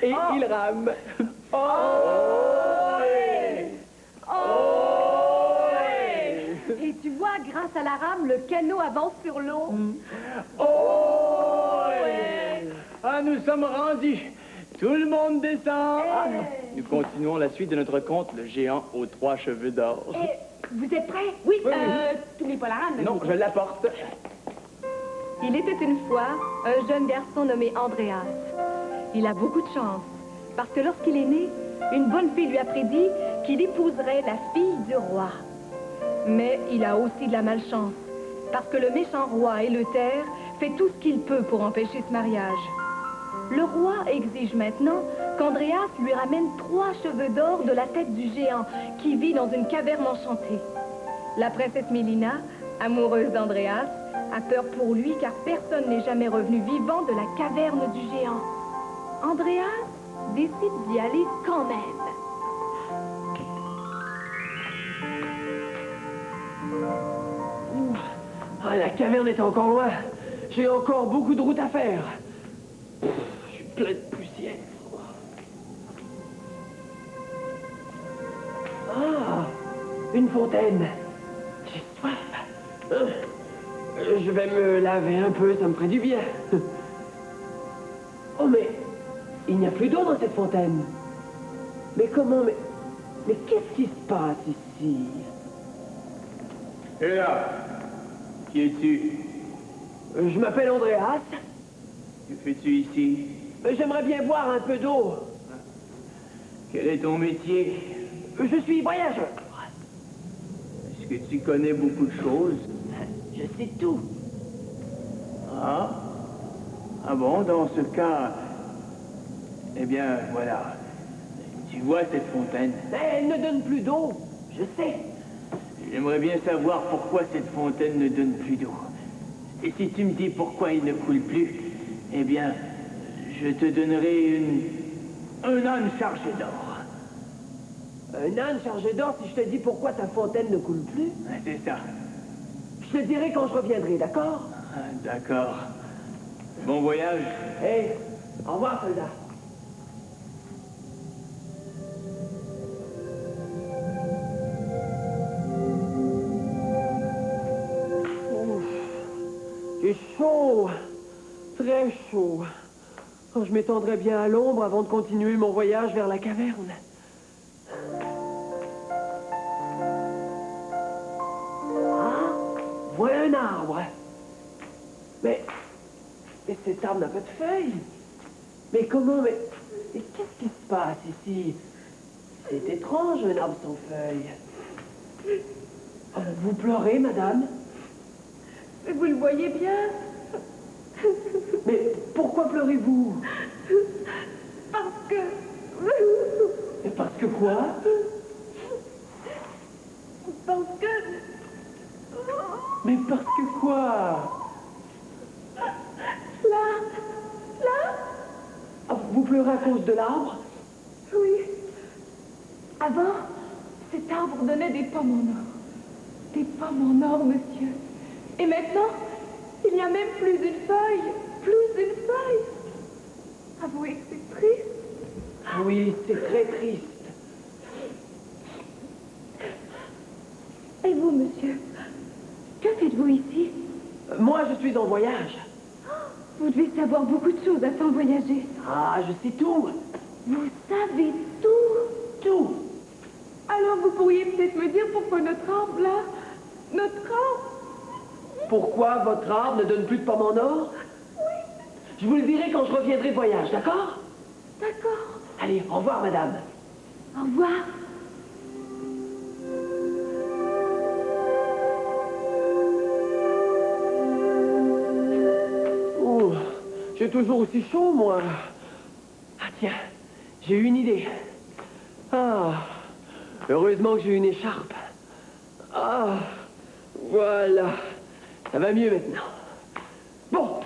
Et il rame. Et tu vois, grâce à la rame, le canot avance sur l'eau. Ah, nous sommes rendus. Tout le monde descend. Nous continuons la suite de notre conte, le géant aux 3 cheveux d'or. Vous êtes prêts? Oui, t'oublies pas la rame. Non, je l'apporte. Il était une fois un jeune garçon nommé Andreas. Il a beaucoup de chance, parce que lorsqu'il est né, une bonne fée lui a prédit qu'il épouserait la fille du roi. Mais il a aussi de la malchance, parce que le méchant roi Eleuthère fait tout ce qu'il peut pour empêcher ce mariage. Le roi exige maintenant qu'Andreas lui ramène 3 cheveux d'or de la tête du géant qui vit dans une caverne enchantée. La princesse Mélina, amoureuse d'Andreas, a peur pour lui car personne n'est jamais revenu vivant de la caverne du géant. Andreas décide d'y aller quand même. Ah, la caverne est encore loin. J'ai encore beaucoup de route à faire. Je suis plein de poussière. Ah, une fontaine. J'ai soif. Je vais me laver un peu, ça me ferait du bien. Oh, mais il n'y a plus d'eau dans cette fontaine. Mais comment, mais qu'est-ce qui se passe ici? Et là, qui es-tu? Je m'appelle Andreas. Que fais-tu ici? J'aimerais bien boire un peu d'eau. Quel est ton métier? Je suis voyageur. Est-ce que tu connais beaucoup de choses? Je sais tout. Ah? Ah bon, dans ce cas... Eh bien, voilà. Tu vois cette fontaine? Elle ne donne plus d'eau. Je sais. J'aimerais bien savoir pourquoi cette fontaine ne donne plus d'eau. Et si tu me dis pourquoi il ne coule plus, eh bien, je te donnerai un âne chargé d'or. Un âne chargé d'or si je te dis pourquoi ta fontaine ne coule plus? C'est ça. Je te dirai quand je reviendrai, d'accord? D'accord. Bon voyage. Hé, au revoir, soldat. J'ai chaud, très chaud. Quand je m'étendrai bien à l'ombre avant de continuer mon voyage vers la caverne. Ah, voilà un arbre. Mais cet arbre n'a pas de feuilles. Mais comment, mais qu'est-ce qui se passe ici? C'est étrange, un arbre sans feuilles. Oh, vous pleurez, madame? Vous le voyez bien? Mais pourquoi pleurez-vous? Parce que... Et parce que quoi? Parce que... Mais parce que quoi? Là... Ah, vous pleurez à cause de l'arbre? Oui. Avant, cet arbre donnait des pommes en or. Des pommes en or, monsieur. Et maintenant, il n'y a même plus une feuille. Plus une feuille. Avouez que c'est triste. Ah oui, c'est très triste. Et vous, monsieur? Que faites-vous ici? Moi, je suis en voyage. Vous devez savoir beaucoup de choses à tant voyager. Ah, je sais tout. Vous savez tout? Tout. Alors vous pourriez peut-être me dire pourquoi notre arbre, là, notre arbre... Pourquoi votre arbre ne donne plus de pommes en or? Je vous le dirai quand je reviendrai de voyage, d'accord? D'accord. Allez, au revoir, madame. Au revoir. Oh, j'ai toujours aussi chaud, moi. Ah, tiens, j'ai eu une idée. Ah, heureusement que j'ai une écharpe. Ah, voilà. Ça va mieux maintenant. Bon,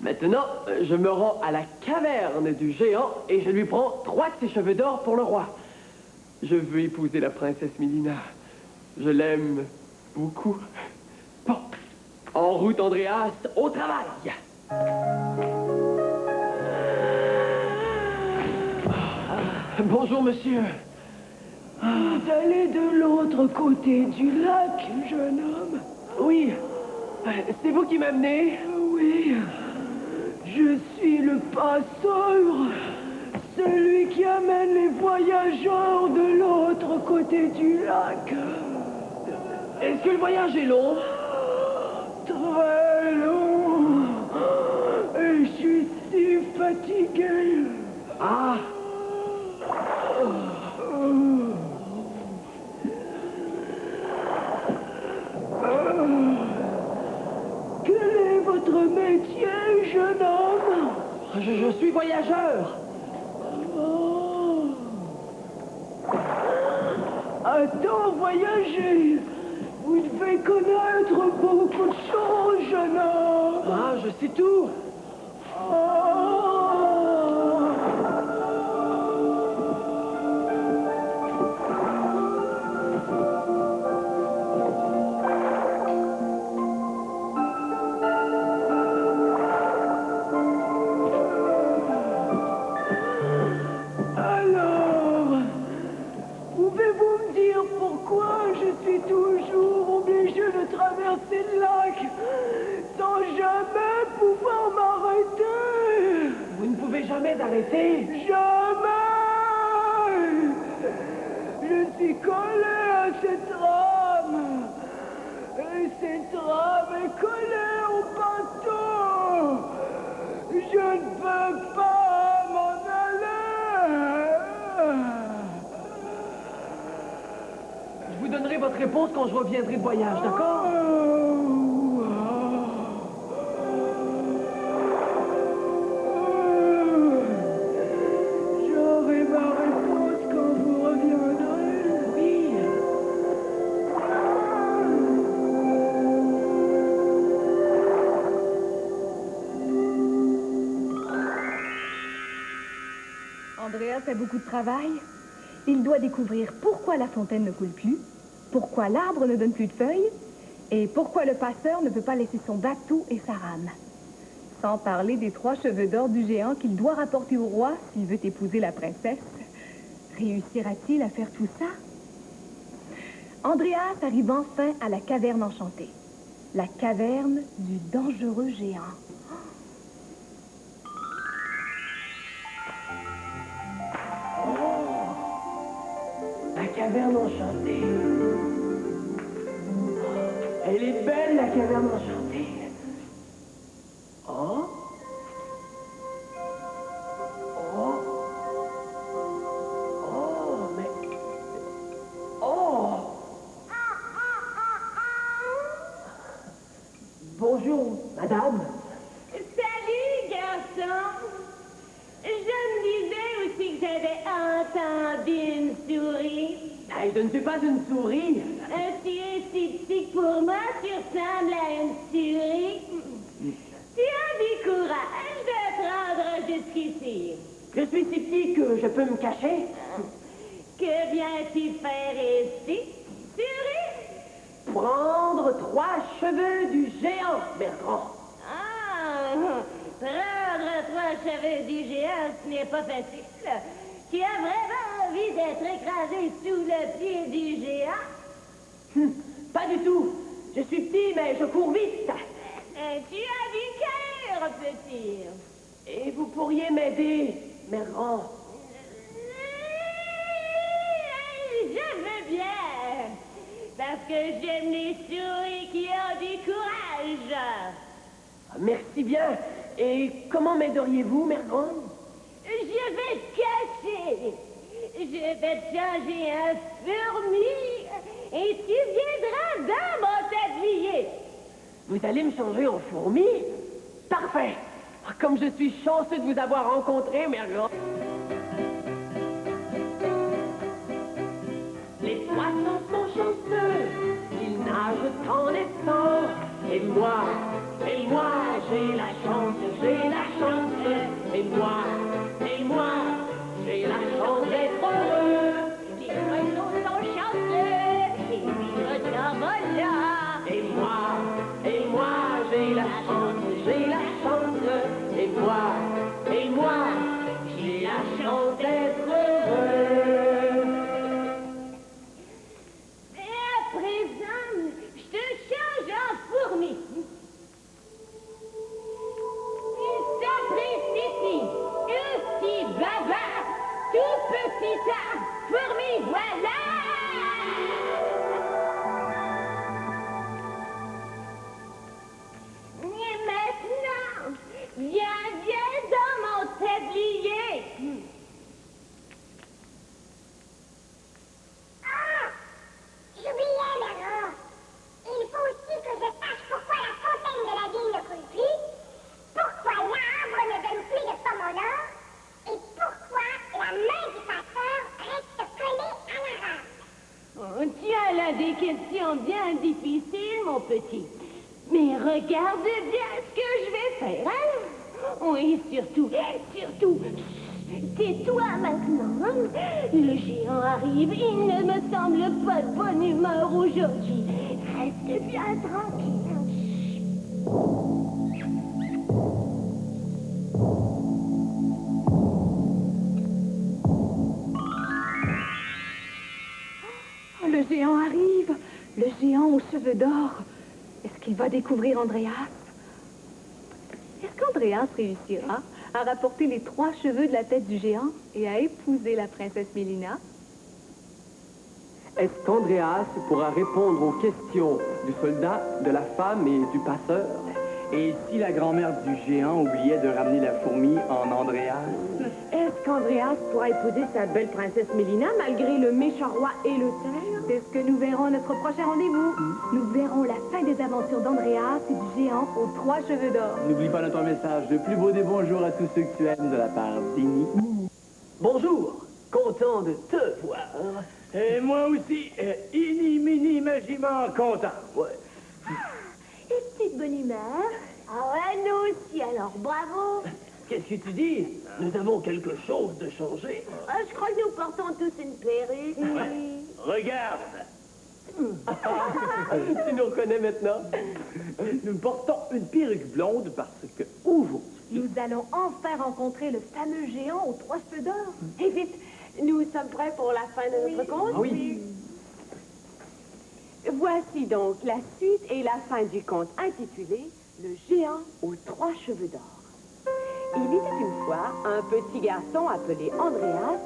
maintenant, je me rends à la caverne du géant et je lui prends 3 de ses cheveux d'or pour le roi. Je veux épouser la princesse Mélina. Je l'aime beaucoup. Bon, en route, Andreas, au travail. Bonjour, monsieur. Vous allez de l'autre côté du lac, jeune homme? Oui, c'est vous qui m'amenez? Oui, je suis le passeur, celui qui amène les voyageurs de l'autre côté du lac. Est-ce que le voyage est long? Très long. Et je suis si fatigué. Ah! Quel est votre métier, jeune homme? Je suis voyageur. Oh. Attends, voyager. Vous devez connaître beaucoup de choses, jeune homme. Ah, je sais tout. Alors, pouvez-vous me dire pourquoi je suis toujours obligé de traverser le lac sans jamais pouvoir m'arrêter? Vous ne pouvez jamais arrêter. Jamais! Je suis collé à cette rame. Et cette rame est collée au bateau. Je ne peux pas m'en aller. Je vous donnerai votre réponse quand je reviendrai de voyage, d'accord? J'aurai ma réponse quand vous reviendrez. Oui. Andreas a beaucoup de travail. Il doit découvrir pourquoi la fontaine ne coule plus, pourquoi l'arbre ne donne plus de feuilles, et pourquoi le passeur ne peut pas laisser son bateau et sa rame. Sans parler des 3 cheveux d'or du géant qu'il doit rapporter au roi s'il veut épouser la princesse. Réussira-t-il à faire tout ça? Andreas arrive enfin à la caverne enchantée. La caverne du dangereux géant. La caverne enchantée. Elle est belle, la caverne enchantée. Oh? Oh? Oh, mais... Oh! Bonjour, madame. Salut, garçon. Je me disais aussi que j'avais entendu une souris. Hey, je ne suis pas une souris. Tu es si petit que pour moi, tu ressembles à une souris. Tu as du courage de prendre jusqu'ici. Je suis si petit que je peux me cacher. Que viens-tu faire ici, souris? Prendre 3 cheveux du géant, Bertrand. Ah, prendre 3 cheveux du géant, ce n'est pas facile. Tu as vraiment envie d'être écrasé sous le pied du géant? Pas du tout. Je suis petit, mais je cours vite. Tu as du cœur, petit. Et vous pourriez m'aider, Bertrand. Je veux bien. Parce que j'aime les souris qui ont du courage. Merci bien. Et comment m'aideriez-vous, Mère Grande? Je vais te cacher. Je vais te changer un fourmi et tu viendras dans mon tablier. Vous allez me changer en fourmi? Parfait! Comme je suis chanceux de vous avoir rencontré, Mère Grande. Les poissons sont chanceux, ils nagent en effort. Et moi, j'ai la chance, Et moi, j'ai la chance d'être heureux. Les oiseaux sont chanceux et vivent dans mon là. Et moi, j'ai la chance, Et moi, j'ai la chance d'être heureux. Et à présent, je te change en fourmi. Il s'apprécie, tout petit bavard, tout petit tas, fourmi, voilà! Et maintenant, viens dans mon tablier. Ah! J'oubliais, Mère. Il faut aussi que je sache pourquoi la fontaine de la ville ne coule plus, pourquoi l'arbre ne donne plus de pommes en or, et pourquoi la main du passeur reste collée à la rame. Oh, tu as là des questions bien difficiles, mon petit. Mais regarde bien ce que je vais faire, hein? Oh, et surtout, tais-toi maintenant. Le géant arrive, il ne me semble pas de bonne humeur aujourd'hui. Reste bien tranquille. Oh, le géant arrive. Le géant aux cheveux d'or. Est-ce qu'il va découvrir Andreas? Est-ce qu'Andreas réussira à rapporter les 3 cheveux de la tête du géant et à épouser la princesse Mélina? Est-ce qu'Andreas pourra répondre aux questions du soldat, de la femme et du passeur? Et si la grand-mère du géant oubliait de ramener la fourmi en Andreas? Est-ce qu'Andreas pourra épouser sa belle princesse Mélina malgré le méchant roi et le cerf? C'est ce que nous verrons à notre prochain rendez-vous. Nous verrons la fin des aventures d'Andreas et du géant aux 3 cheveux d'or. N'oublie pas notre message. Le plus beau des bonjours à tous ceux que tu aimes de la part d'Ini. Bonjour, content de te voir. Et moi aussi, ini, mini, magiment, content. Ouais. Et petite bonne humeur? Ah ouais, nous aussi, alors bravo. Qu'est-ce que tu dis? Nous avons quelque chose de changé. Ah, je crois que nous portons tous une perruque. Regarde. Tu nous reconnais maintenant? Nous portons une perruque blonde parce que aujourd'hui, Nous allons enfin rencontrer le fameux géant aux 3 cheveux d'or. Et vite, nous sommes prêts pour la fin de notre conte? Ah oui. Voici donc la suite et la fin du conte intitulé Le géant aux 3 cheveux d'or. Il était une fois un petit garçon appelé Andreas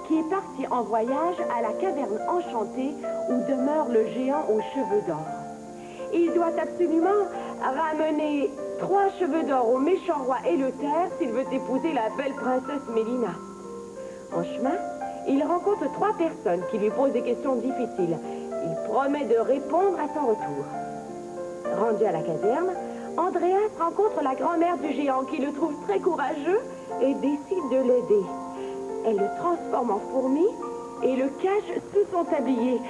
qui est parti en voyage à la caverne enchantée où demeure le géant aux cheveux d'or. Il doit absolument ramener 3 cheveux d'or au méchant roi Eleuthère s'il veut épouser la belle princesse Mélina. En chemin, il rencontre 3 personnes qui lui posent des questions difficiles. Il promet de répondre à son retour. Rendu à la caserne, Andreas rencontre la grand-mère du géant qui le trouve très courageux et décide de l'aider. Elle le transforme en fourmi et le cache sous son tablier.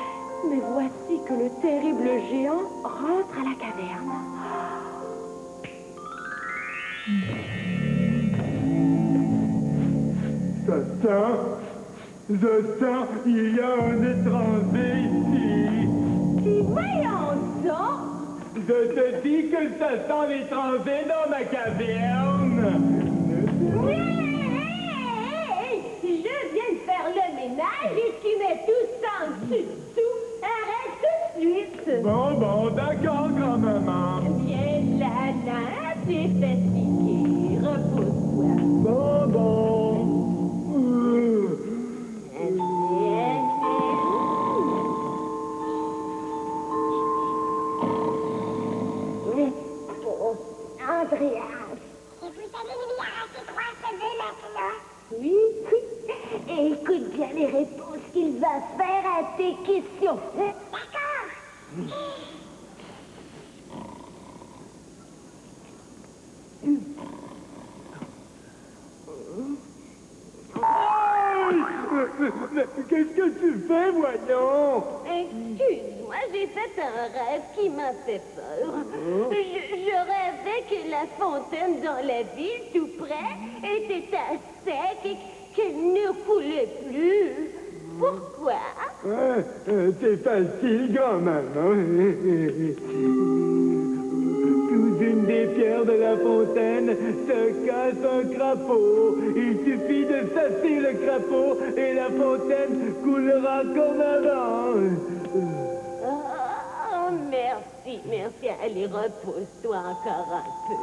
Mais voici que le terrible géant rentre à la caverne. Je sens, il y a un étranger ici. Puis voyons ça! Je te dis que ça sent l'étranger dans ma caverne. Hey, je viens de faire le ménage et tu mets tout ça en dessous. Arrête tout de suite. Bon, d'accord, grand-maman. Viens là, t'es fatigué. Repose-toi. Bon. Andreas, et vous tes trois cheveux maintenant? Oui, et écoute bien les réponses qu'il va faire à tes questions. D'accord. Qu'est-ce que tu fais, voyons? Excuse-moi, j'ai fait un rêve qui m'a fait peur. Je rêvais que la fontaine dans la ville tout près était à sec et qu'elle ne coulait plus. Pourquoi? C'est facile, grand-maman. Sous une des pierres de la fontaine se cache un crapaud. Il suffit de chasser le crapaud et la fontaine coulera comme avant. Oh, merci, merci. Allez, repose-toi encore un peu.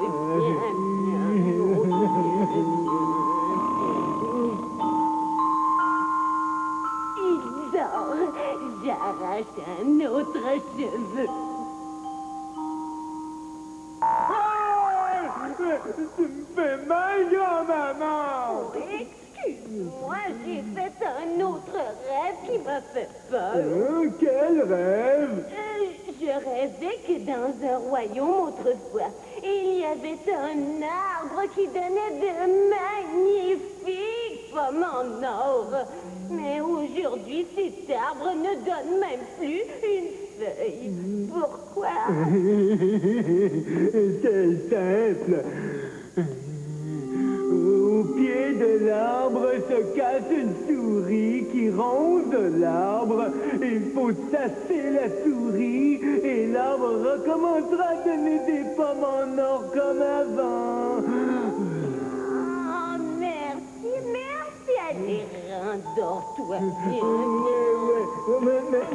Il dort. J'arrache un autre cheveu. Tu me fais mal, grand-maman! Excuse-moi, j'ai fait un autre rêve qui m'a fait peur. Quel rêve! Je rêvais que dans un royaume autrefois, il y avait un arbre qui donnait de magnifiques pommes en or. Mais aujourd'hui, cet arbre ne donne même plus une feuille. Pourquoi? C'est simple. Au pied de l'arbre se cache une souris qui ronge l'arbre. Il faut chasser la souris et l'arbre recommencera à donner des pommes en or comme avant. Oh, merci, merci. Allez, rendors-toi bien.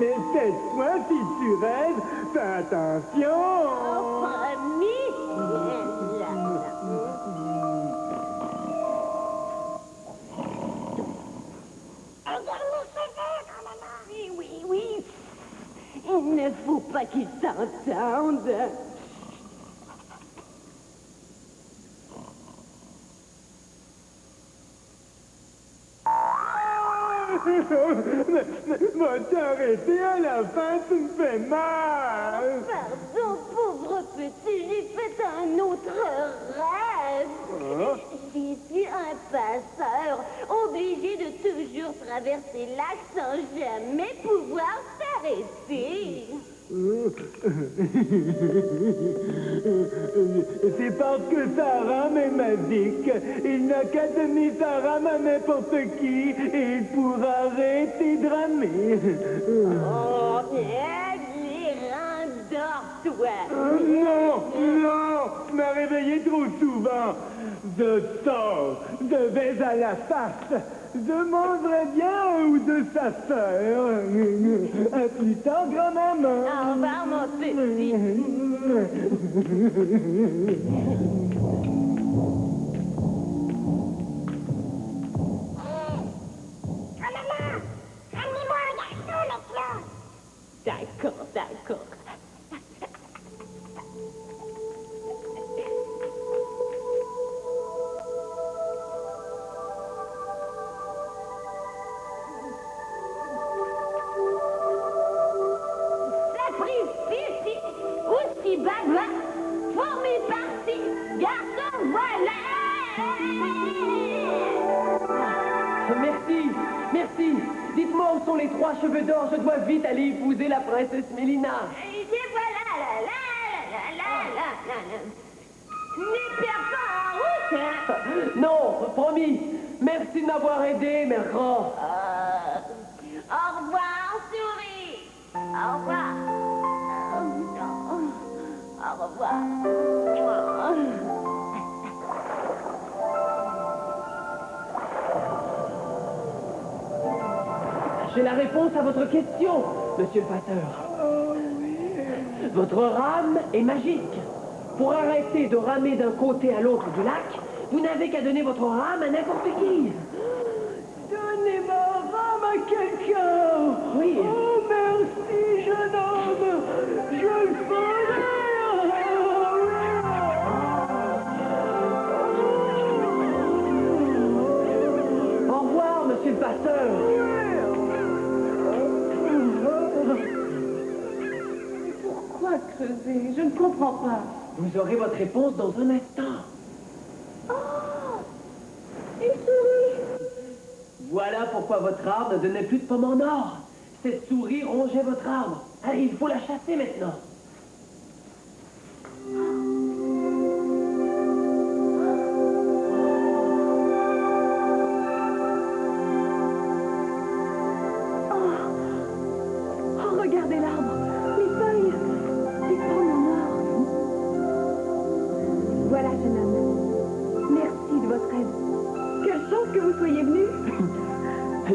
Mais cette fois, si tu rêves, fais attention. Oh, promis. Un dernier cheveu, grand-maman. Oui, oui, oui. Il ne faut pas qu'il t'entende. Va t'arrêter à la fin, tu me fais mal. Pardon, pauvre petit, j'ai fait un autre rêve. J'ai vu un passeur obligé de toujours traverser le lac sans jamais pouvoir s'arrêter. C'est parce que sa rame est magique. Il n'a qu'à donner sa rame à n'importe qui et il pourra arrêter de ramer. Oh, allez, rendors-toi. Non, tu m'as réveillé trop souvent. Je sors, je vais à la face. Je mangerai bien un ou deux sa sœur. À plus tard, grand-maman. Au revoir, mon petit. Grand-maman, ramenez-moi un garçon maintenant. D'accord, d'accord. Sapristi, aussi baba, formé parti, garçon, voilà. Merci, merci. Dites-moi où sont les trois cheveux d'or. Je dois vite aller épouser la princesse Mélina. Et voilà, ne perds pas en route, hein. Non, promis. Merci de m'avoir aidé, mère grand. Au revoir, souris. Au revoir. Au revoir. J'ai la réponse à votre question, monsieur le passeur. Votre rame est magique. Pour arrêter de ramer d'un côté à l'autre du lac, vous n'avez qu'à donner votre rame à n'importe qui. Donnez ma rame à quelqu'un. Oui. Oh, merci, jeune homme. Je le ferai. chasseur. Pourquoi creuser? Je ne comprends pas. Vous aurez votre réponse dans un instant. Une souris! Voilà pourquoi votre arbre ne donnait plus de pommes en or. Cette souris rongeait votre arbre. Allez, il faut la chasser maintenant. Oh, regardez l'arbre, les feuilles, les pommes en or. Voilà, jeune homme. Merci de votre aide. Quelle chance que vous soyez venu.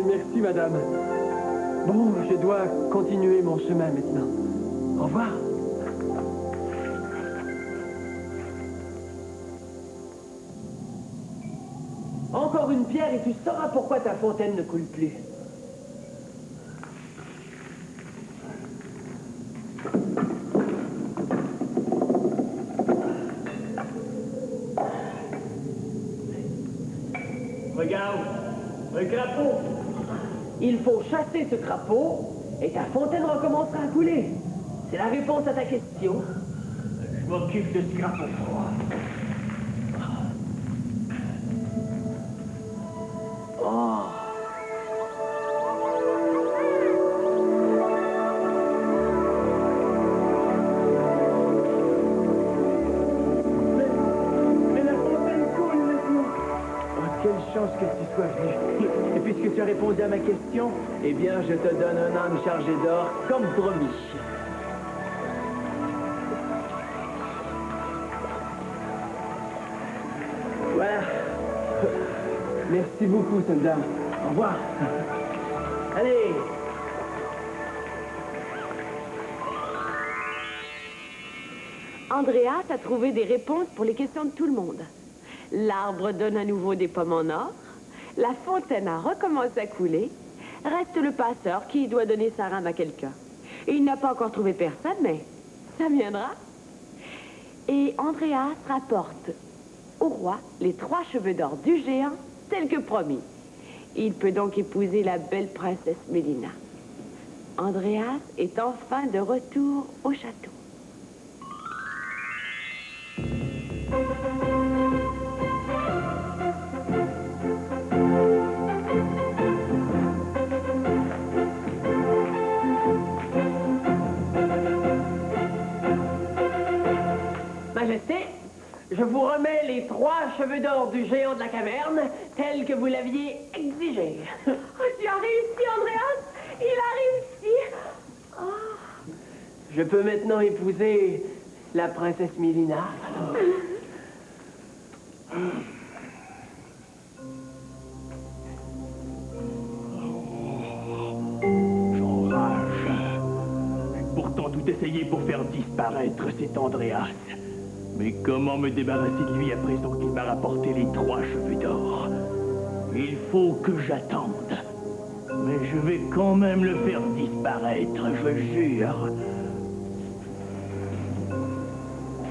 Merci, madame. Bon, je dois continuer mon chemin maintenant. Au revoir. Encore une pierre et tu sauras pourquoi ta fontaine ne coule plus. Regarde, un crapaud. Il faut chasser ce crapaud et ta fontaine recommencera à couler. C'est la réponse à ta question. Je m'occupe de ce crapaud. Oh. Mais la fontaine coule maintenant. Oh, quelle chance que tu sois venu. Et puisque tu as répondu à ma question, eh bien, je te donne un âne chargé d'or, comme promis. Voilà. Merci beaucoup, soldat. Au revoir. Allez. Andreas a trouvé des réponses pour les questions de tout le monde. L'arbre donne à nouveau des pommes en or. La fontaine a recommencé à couler. Reste le passeur qui doit donner sa rame à quelqu'un. Il n'a pas encore trouvé personne, mais ça viendra. Et Andreas rapporte au roi les 3 cheveux d'or du géant, tel que promis. Il peut donc épouser la belle princesse Mélina. Andreas est enfin de retour au château. Majesté, je vous remets les 3 cheveux d'or du géant de la caverne, tels que vous l'aviez exigé. Oh, tu as réussi, Andreas! Il a réussi! Oh. Je peux maintenant épouser la princesse Mélina. J'enrage. J'ai pourtant tout essayé pour faire disparaître cet Andreas. Mais comment me débarrasser de lui à présent qu'il m'a rapporté les 3 cheveux d'or? Il faut que j'attende. Mais je vais quand même le faire disparaître, je jure.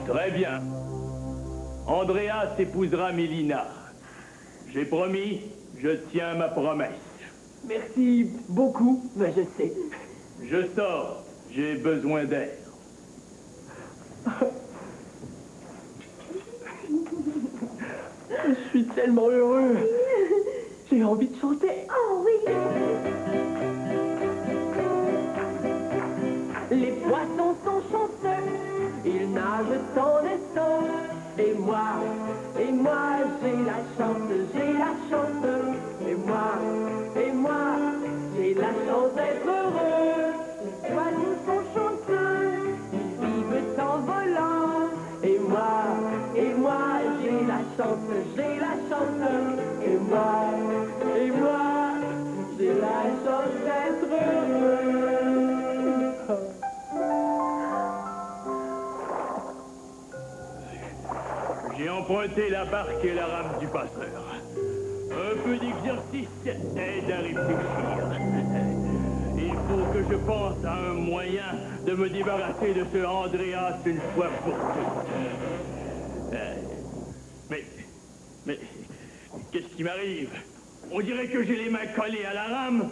Très bien. Andreas épousera Mélina. J'ai promis, je tiens ma promesse. Merci beaucoup, Majesté. Je sors, j'ai besoin d'air. Je suis tellement heureux. J'ai envie de chanter. Oh oui! Les poissons sont chanceux, ils nagent sans destin. Et moi, j'ai la chance, j'ai la chance. Et moi, j'ai la chance d'être heureux. Les oiseaux sont chanceux, ils vivent en volant. Et moi, j'ai la chance, j'ai la chance. Et moi, j'ai la chance d'être heureux. J'ai emprunté la barque et la rame du passeur. Un peu d'exercice aide à réfléchir. Il faut que je pense à un moyen de me débarrasser de ce Andreas une fois pour toutes. Mais, qu'est-ce qui m'arrive? On dirait que j'ai les mains collées à la rame.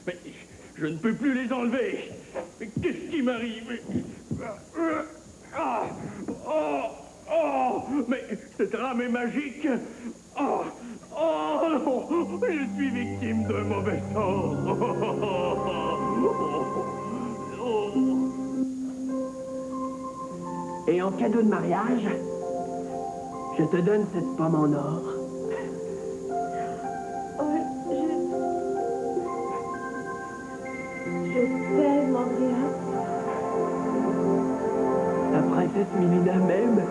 Mais je ne peux plus les enlever. Mais qu'est-ce qui m'arrive? Mais cette rame est magique. Oh non, je suis victime d'un mauvais sort. Et en cadeau de mariage, je te donne cette pomme en or. Je t'aime, Andréas. La princesse Mélina m'aime.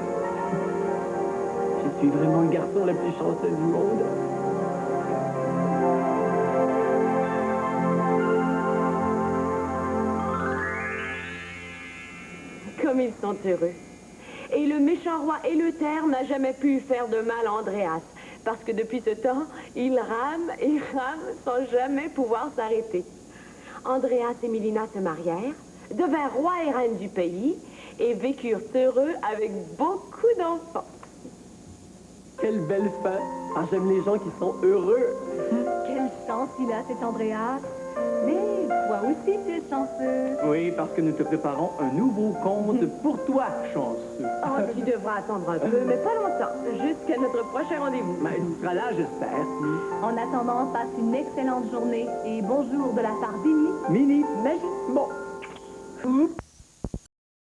Je suis vraiment le garçon le plus chanceux du monde. Comme ils sont heureux. Et le méchant roi Éleuther n'a jamais pu faire de mal à Andréas, parce que depuis ce temps, il rame et rame sans jamais pouvoir s'arrêter. Andréas et Mélina se marièrent, devinrent roi et reine du pays, et vécurent heureux avec beaucoup d'enfants. Quelle belle fin. Ah, j'aime les gens qui sont heureux. Quelle chance il a, cet Andréas. Mais toi aussi, tu es chanceux. Oui, parce que nous te préparons un nouveau conte pour toi, chanceux. Oh, tu devras attendre un peu, mais pas longtemps, jusqu'à notre prochain rendez-vous. Mais tu seras là, j'espère. En attendant, passe une excellente journée et bonjour de la part d'Ini. Mini. Magique. Bon. Oups.